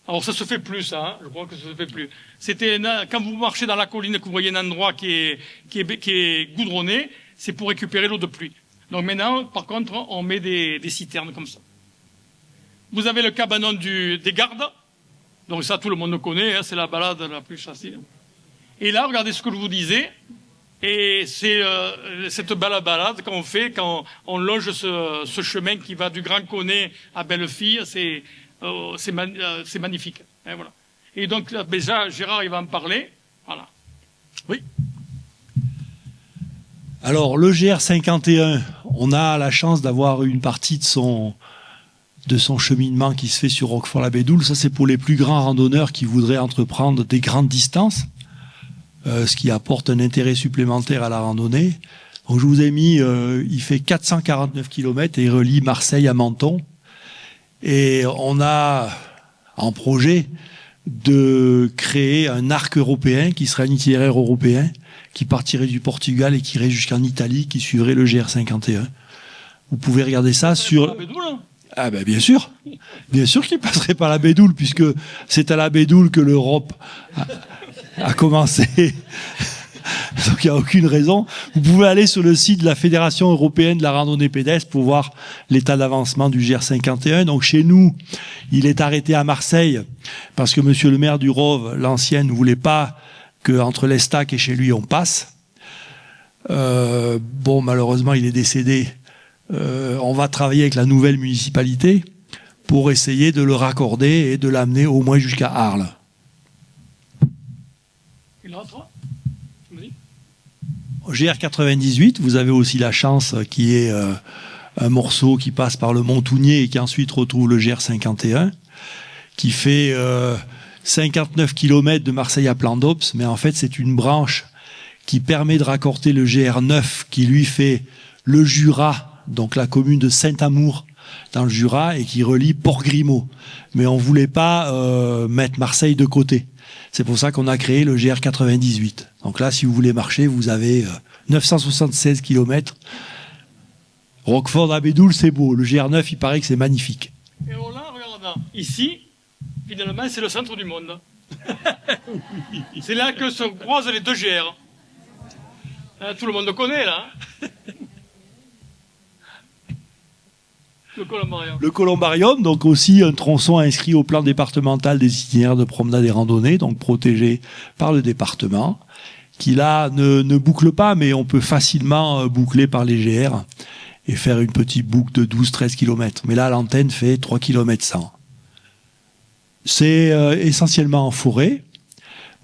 Alors ça se fait plus, ça, hein. Je crois que ça se fait plus. C'était quand vous marchez dans la colline et que vous voyez un endroit qui est goudronné, c'est pour récupérer l'eau de pluie. Donc maintenant, par contre, on met des citernes comme ça. Vous avez le cabanon des gardes. Donc ça, tout le monde le connaît, hein, c'est la balade la plus facile. Et là, regardez ce que je vous disais. Et c'est cette balade qu'on fait quand on longe ce chemin qui va du Grand Connet à Bellefille. C'est magnifique. Hein, voilà. Et donc là, déjà, Gérard, il va en parler. Voilà. Oui.
Alors, le GR51, on a la chance d'avoir une partie de son cheminement qui se fait sur Roquefort-la-Bédoule. Ça, c'est pour les plus grands randonneurs qui voudraient entreprendre des grandes distances, ce qui apporte un intérêt supplémentaire à la randonnée. Donc, je vous ai mis, il fait 449 km et il relie Marseille à Menton. Et on a en projet de créer un arc européen qui serait un itinéraire européen qui partirait du Portugal et qui irait jusqu'en Italie, qui suivrait le GR51. Vous pouvez regarder ça sur... Ah ben bien sûr qu'il passerait par la Bédoule, puisque c'est à la Bédoule que l'Europe a commencé. Donc il n'y a aucune raison. Vous pouvez aller sur le site de la Fédération européenne de la randonnée pédestre pour voir l'état d'avancement du GR51. Donc chez nous, il est arrêté à Marseille parce que monsieur le maire du Rove, l'ancien, ne voulait pas qu'entre l'Estac et chez lui on passe. Bon, malheureusement, il est décédé. On va travailler avec la nouvelle municipalité pour essayer de le raccorder et de l'amener au moins jusqu'à Arles.
Il rentre ?
Au GR98, vous avez aussi la chance qu'il y ait un morceau qui passe par le Montounier et qui ensuite retrouve le GR51, qui fait 59 km de Marseille à Plandops, mais en fait c'est une branche qui permet de raccorder le GR9 qui lui fait le Jura, donc la commune de Saint-Amour dans le Jura, et qui relie Port-Grimaud. Mais on ne voulait pas mettre Marseille de côté. C'est pour ça qu'on a créé le GR98. Donc là, si vous voulez marcher, vous avez 976 km. Roquefort-la-Bédoule, c'est beau. Le GR9, il paraît que c'est magnifique.
Et alors là, regarde, ici, finalement, c'est le centre du monde. C'est là que se croisent les deux GR. Tout le monde le connaît, là. Le columbarium. Le
columbarium, donc aussi un tronçon inscrit au plan départemental des itinéraires de promenade et randonnée, donc protégé par le département, qui là ne boucle pas, mais on peut facilement boucler par les GR et faire une petite boucle de 12-13 km. Mais là, l'antenne fait 3 km 100. C'est essentiellement en forêt.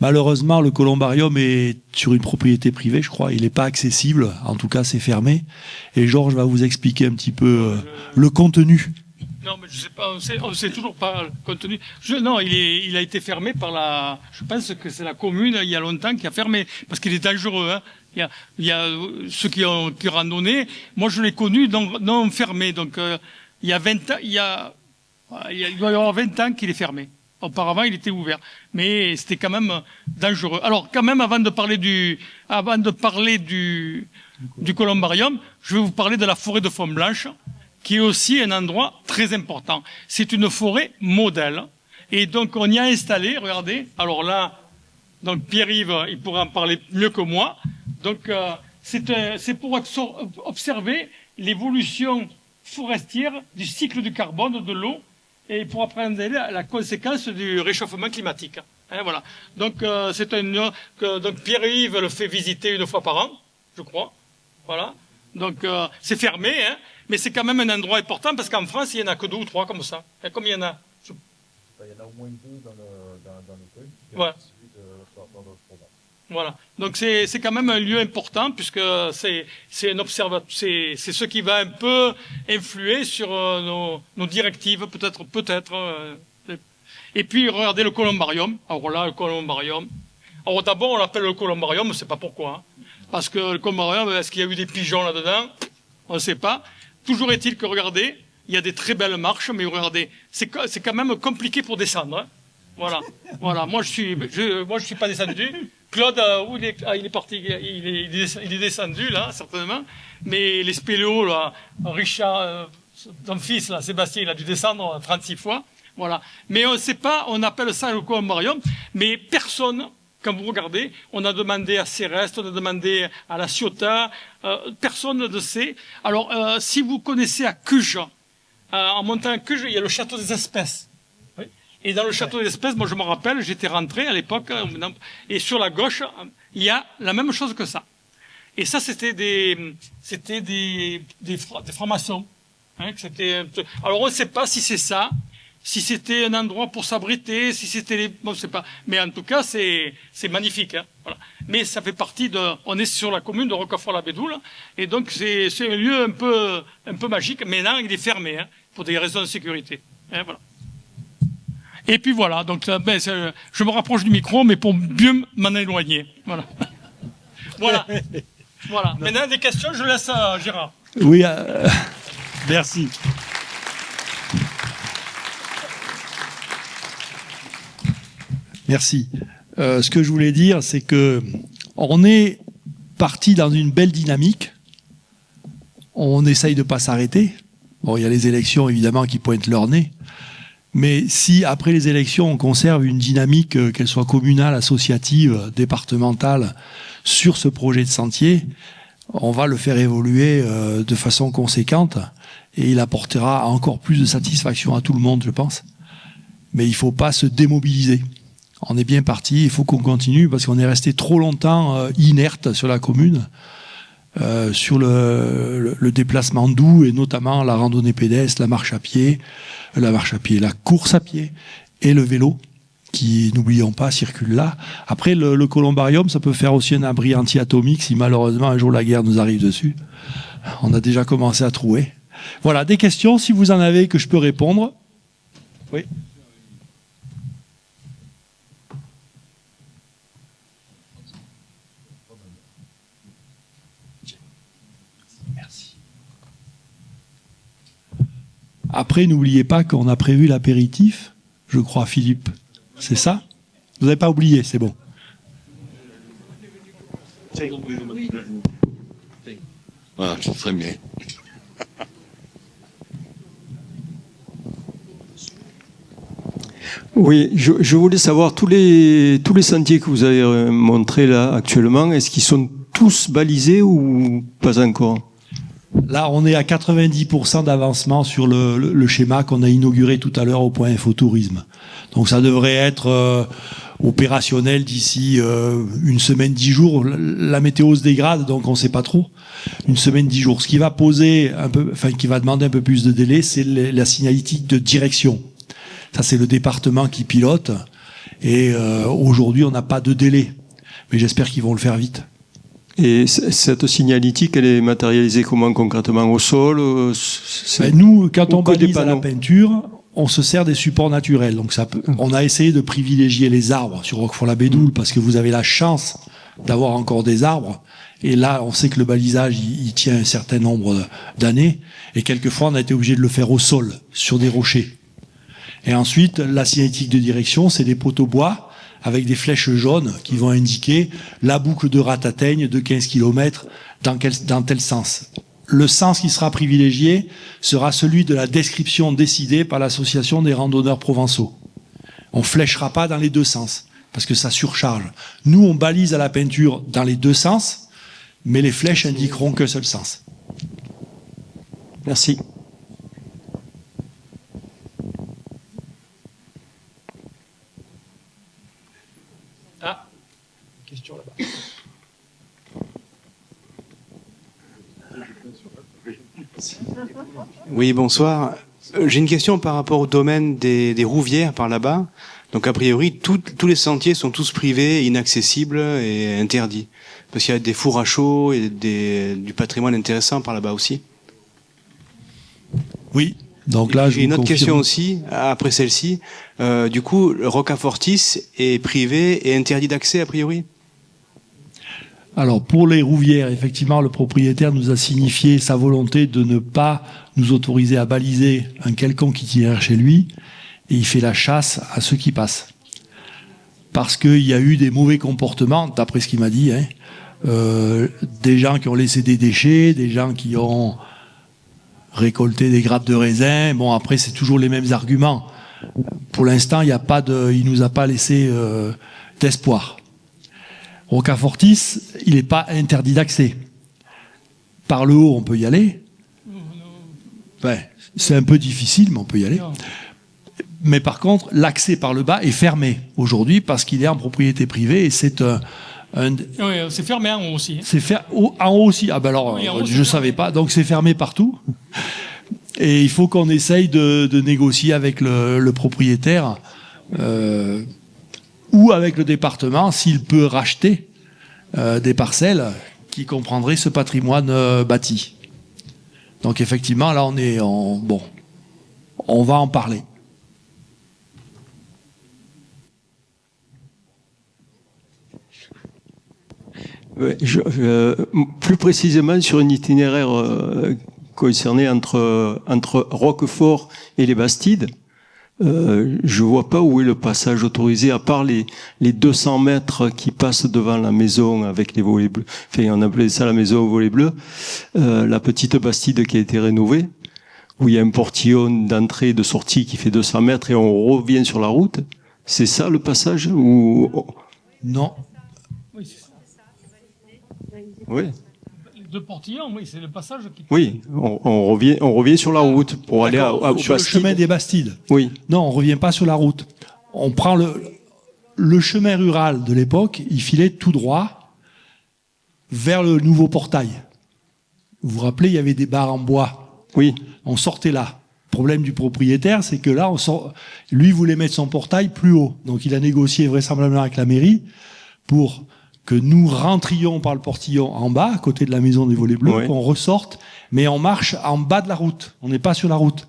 Malheureusement, le columbarium est sur une propriété privée, je crois. Il n'est pas accessible. En tout cas, c'est fermé. Et Georges va vous expliquer un petit peu le contenu
Non, mais je sais pas, on sait toujours pas le contenu. Non, il a été fermé par je pense que c'est la commune, il y a longtemps, qui a fermé, parce qu'il est dangereux, hein. Il y a ceux qui randonné. Moi, je l'ai connu non fermé. Donc, il y a 20 ans, il doit y avoir 20 ans qu'il est fermé. Auparavant, il était ouvert. Mais c'était quand même dangereux. Alors, quand même, avant de parler du columbarium, je vais vous parler de la forêt de Font-Blanche, qui est aussi un endroit très important. C'est une forêt modèle. Et donc, on y a installé, regardez. Alors là, donc Pierre-Yves, il pourra en parler mieux que moi. Donc, c'est pour observer l'évolution forestière du cycle du carbone, de l'eau, et pour apprendre la conséquence du réchauffement climatique. Hein, voilà. Donc, donc Pierre-Yves le fait visiter une fois par an, je crois. Voilà. Donc, c'est fermé, hein, mais c'est quand même un endroit important parce qu'en France, il n'y en a que 2 ou 3 comme ça. Et comme il y en a?
Il y en a au moins 2 dans le truc.
Ouais. Voilà. Donc c'est quand même un lieu important puisque c'est ce qui va un peu influer sur nos directives peut-être. Et puis regardez le columbarium. Alors là, le columbarium. Alors d'abord on l'appelle le columbarium, on ne sait pas pourquoi. Hein. Parce que le columbarium, est-ce qu'il y a eu des pigeons là-dedans? On ne sait pas. Toujours est-il que regardez, il y a des très belles marches, mais regardez, c'est quand même compliqué pour descendre. Hein. Voilà. Voilà. Moi je suis pas descendu. Claude, où il est parti, il est descendu, là, certainement. Mais les spéléos, là, Richard, ton fils, là, Sébastien, il a dû descendre 36 fois. Voilà. Mais on ne sait pas, on appelle ça le columbarium, mais personne, quand vous regardez, on a demandé à Céreste, on a demandé à la Ciotat, personne ne sait. Alors, si vous connaissez à Cuges, en montant à Cuges, il y a le château des espèces. Et dans le château des espèces, moi je me rappelle, j'étais rentré à l'époque, et sur la gauche, il y a la même chose que ça. Et ça, c'était des francs-maçons. Hein, alors on ne sait pas si c'est ça, si c'était un endroit pour s'abriter, si c'était bon, je sais pas. Mais en tout cas, c'est magnifique. Hein, voilà. Mais ça fait partie on est sur la commune de Roquefort-la-Bédoule, et donc c'est un lieu un peu magique. Maintenant, il est fermé, hein, pour des raisons de sécurité. Hein, voilà. Et puis voilà, donc je me rapproche du micro, mais pour mieux m'en éloigner. Voilà. Voilà. Voilà. Maintenant, des questions, je laisse à Gérard.
Oui, merci. Merci. Ce que je voulais dire, c'est que on est parti dans une belle dynamique. On essaye de pas s'arrêter. Bon, il y a les élections, évidemment, qui pointent leur nez. Mais si, après les élections, on conserve une dynamique, qu'elle soit communale, associative, départementale, sur ce projet de sentier, on va le faire évoluer de façon conséquente et il apportera encore plus de satisfaction à tout le monde, je pense. Mais il ne faut pas se démobiliser. On est bien parti, il faut qu'on continue parce qu'on est resté trop longtemps inerte sur la commune, sur le déplacement doux et notamment la randonnée pédestre, la marche à pied, la course à pied et le vélo qui, n'oublions pas, circule là. Après, le columbarium, ça peut faire aussi un abri anti-atomique si malheureusement un jour la guerre nous arrive dessus. On a déjà commencé à trouver. Voilà, des questions, si vous en avez, que je peux répondre. Oui. Merci. Après, n'oubliez pas qu'on a prévu l'apéritif, je crois, Philippe. C'est ça? Vous n'avez pas oublié, c'est bon.
Voilà, c'est très bien.
Oui, je voulais savoir, tous les sentiers que vous avez montrés là actuellement, est-ce qu'ils sont tous balisés ou pas encore?
Là, on est à 90% d'avancement sur le schéma qu'on a inauguré tout à l'heure au point infotourisme. Donc ça devrait être opérationnel d'ici une semaine, 10 jours. La météo se dégrade, donc on ne sait pas trop. Une semaine, 10 jours. Ce qui va poser qui va demander un peu plus de délai, c'est la signalétique de direction. Ça, c'est le département qui pilote. Et aujourd'hui, on n'a pas de délai. Mais j'espère qu'ils vont le faire vite.
Et cette signalétique, elle est matérialisée comment concrètement au sol?
Nous, quand on
que des
balise à la
panneaux.
peinture, on se sert des supports naturels. Donc on a essayé de privilégier les arbres sur Roquefort-la-Bédoule parce que vous avez la chance d'avoir encore des arbres. Et là, on sait que le balisage, il tient un certain nombre d'années. Et quelquefois, on a été obligé de le faire au sol, sur des rochers. Et ensuite, la signalétique de direction, c'est des poteaux bois avec des flèches jaunes qui vont indiquer la boucle de Ratataigne de 15 km dans tel sens. Le sens qui sera privilégié sera celui de la description décidée par l'association des randonneurs provençaux. On fléchera pas dans les deux sens, parce que ça surcharge. Nous, on balise à la peinture dans les deux sens, mais les flèches indiqueront qu'un seul sens.
Merci.
Question là-bas.
Oui, bonsoir. J'ai une question par rapport au domaine des Rouvières par là-bas. Donc a priori, tous les sentiers sont tous privés, inaccessibles et interdits. Parce qu'il y a des fours à chaud et du patrimoine intéressant par là-bas aussi.
Oui. Donc là,
j'ai une autre question aussi, après celle-ci. Du coup, le Rocafortis est privé et interdit d'accès a priori?
Alors, pour les Rouvières, effectivement, le propriétaire nous a signifié sa volonté de ne pas nous autoriser à baliser un quelconque itinéraire chez lui, et il fait la chasse à ceux qui passent. Parce qu'il y a eu des mauvais comportements, d'après ce qu'il m'a dit, des gens qui ont laissé des déchets, des gens qui ont récolté des grappes de raisin. Bon, après, c'est toujours les mêmes arguments. Pour l'instant, il nous a pas laissé d'espoir. Rocafortis, il n'est pas interdit d'accès. Par le haut, on peut y aller. C'est un peu difficile, mais on peut y aller. Mais par contre, l'accès par le bas est fermé aujourd'hui parce qu'il est en propriété privée et c'est
Oui, c'est fermé en haut aussi.
En haut aussi. Ah ben alors,
oui, en haut,
je ne savais pas. Donc c'est fermé partout. Et il faut qu'on essaye de négocier avec le propriétaire ou avec le département s'il peut racheter des parcelles qui comprendraient ce patrimoine bâti. Donc effectivement, là, on va en parler.
Ouais, plus précisément sur un itinéraire concerné entre Roquefort et les Bastides, je vois pas où est le passage autorisé, à part les 200 mètres qui passent devant la maison avec les volets bleus. Enfin, on appelait ça la maison aux volets bleus. La petite Bastide qui a été rénovée, où il y a un portillon d'entrée et de sortie qui fait 200 mètres et on revient sur la route. C'est ça le passage ou...
Non.
Oui, c'est ça.
Oui.
De portillon, oui, c'est le passage qui...
Oui, on revient sur la route pour aller au
sur le
Bastide.
chemin des Bastides.
Oui.
Non, on revient pas sur la route. On prend le chemin rural de l'époque, il filait tout droit vers le nouveau portail. Vous vous rappelez, il y avait des barres en bois.
Oui.
On sortait là. Le problème du propriétaire, c'est que là, lui voulait mettre son portail plus haut. Donc il a négocié vraisemblablement avec la mairie pour que nous rentrions par le portillon en bas, à côté de la maison des volets bleus, qu'on ressorte, mais on marche en bas de la route. On n'est pas sur la route.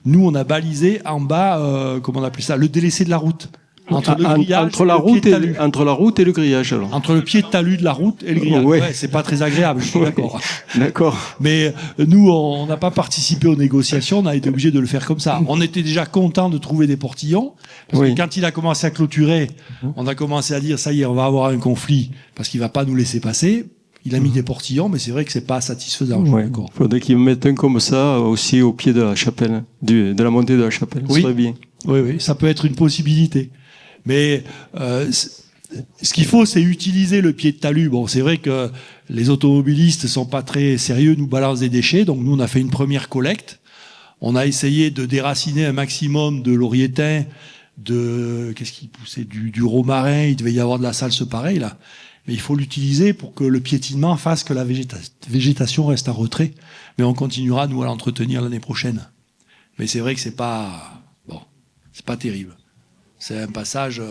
Nous, on a balisé en bas, comment on appelle ça, le délaissé de la route. Entre la
route et le grillage, alors.
Entre le pied de talus de la route et le grillage. Ouais, c'est pas très agréable, je suis d'accord.
D'accord.
Mais nous, on n'a pas participé aux négociations, on a été obligé de le faire comme ça. On était déjà content de trouver des portillons, parce que quand il a commencé à clôturer, on a commencé à dire, ça y est, on va avoir un conflit, parce qu'il va pas nous laisser passer. Il a mis des portillons, mais c'est vrai que c'est pas satisfaisant.
Il faudrait qu'il mette un comme ça aussi au pied de la chapelle, de la montée de la chapelle.
Oui.
Ça serait bien.
Oui, ça peut être une possibilité. Mais ce qu'il faut, c'est utiliser le pied de talus. Bon, c'est vrai que les automobilistes sont pas très sérieux, nous balancent des déchets. Donc nous, on a fait une première collecte. On a essayé de déraciner un maximum de lauriétain, qu'est-ce qui poussait, du romarin. Il devait y avoir de la salse pareille là. Mais il faut l'utiliser pour que le piétinement fasse que la végétation reste en retrait. Mais on continuera nous à l'entretenir l'année prochaine. Mais c'est vrai que c'est pas terrible. C'est un passage...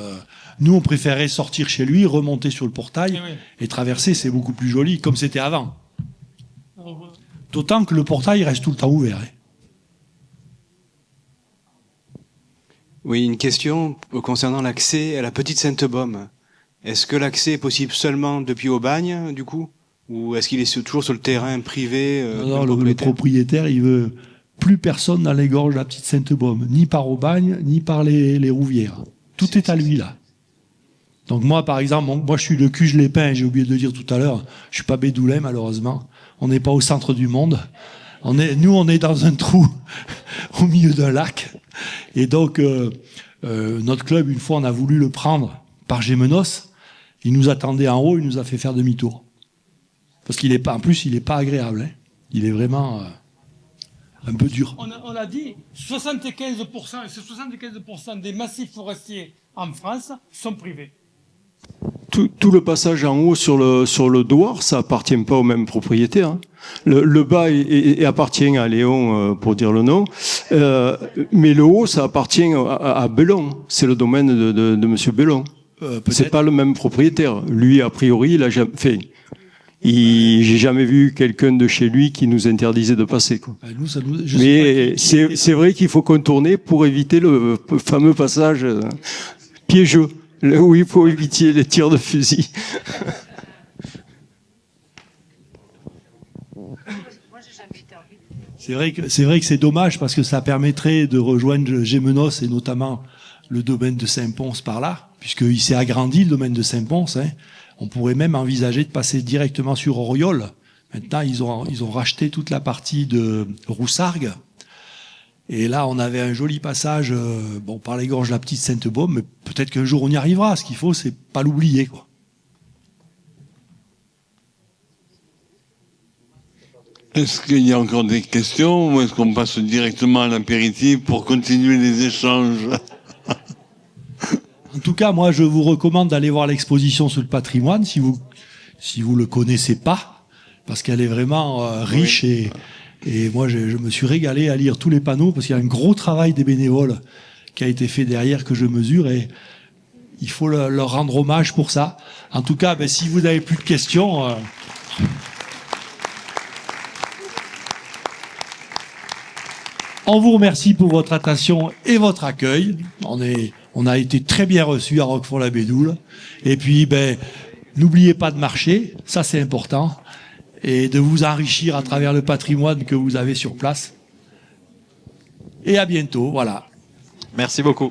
nous, on préférait sortir chez lui, remonter sur le portail
Eh oui.
et traverser. C'est beaucoup plus joli, comme c'était avant. D'autant que le portail reste tout le temps ouvert. Hein.
Oui, une question concernant l'accès à la petite Sainte-Baume. Est-ce que l'accès est possible seulement depuis Aubagne, du coup? Ou est-ce qu'il est toujours sur le terrain privé
Non, le propriétaire, il veut plus personne dans les gorges de la petite Sainte-Baume, ni par Aubagne, ni par les Rouvières. Tout est à lui, là. Donc moi, par exemple, moi je suis de Cuges-les-Pins, j'ai oublié de le dire tout à l'heure, je suis pas Bédoulet, malheureusement. On n'est pas au centre du monde. Nous, on est dans un trou au milieu d'un lac. Et donc, notre club, une fois, on a voulu le prendre par Gémenos. Il nous attendait en haut, il nous a fait faire demi-tour. Parce qu'il est pas, en plus, il est pas agréable. Hein. Il est vraiment un peu dur.
On a dit 75%, et ces 75% des massifs forestiers en France sont privés.
Tout le passage en haut sur le Douar, ça appartient pas au même propriétaire. Hein. Le bas appartient à Léon, pour dire le nom, mais le haut, ça appartient à Bellon. C'est le domaine de Monsieur Bellon. C'est pas le même propriétaire. Lui, a priori, il a jamais fait. J'ai jamais vu quelqu'un de chez lui qui nous interdisait de passer. Quoi. Mais c'est vrai qu'il faut contourner pour éviter le fameux passage piégeux, où il faut éviter les tirs de fusil.
C'est vrai que c'est dommage parce que ça permettrait de rejoindre Gémenos et notamment le domaine de Saint-Pons par là, puisqu'il s'est agrandi le domaine de Saint-Pons. Hein. On pourrait même envisager de passer directement sur Auriol. Maintenant, ils ont racheté toute la partie de Roussargues. Et là, on avait un joli passage par les gorges de la petite Sainte-Baume, mais peut-être qu'un jour on y arrivera. Ce qu'il faut, c'est pas l'oublier, quoi.
Est-ce qu'il y a encore des questions ou est-ce qu'on passe directement à l'apéritif pour continuer les échanges?
En tout cas, moi, je vous recommande d'aller voir l'exposition sur le patrimoine si vous le connaissez pas, parce qu'elle est vraiment riche et moi, je me suis régalé à lire tous les panneaux parce qu'il y a un gros travail des bénévoles qui a été fait derrière que je mesure et il faut leur rendre hommage pour ça. En tout cas, si vous n'avez plus de questions. On vous remercie pour votre attention et votre accueil. On a été très bien reçus à Roquefort-la-Bédoule. Et puis, n'oubliez pas de marcher, ça c'est important, et de vous enrichir à travers le patrimoine que vous avez sur place. Et à bientôt, voilà.
Merci beaucoup.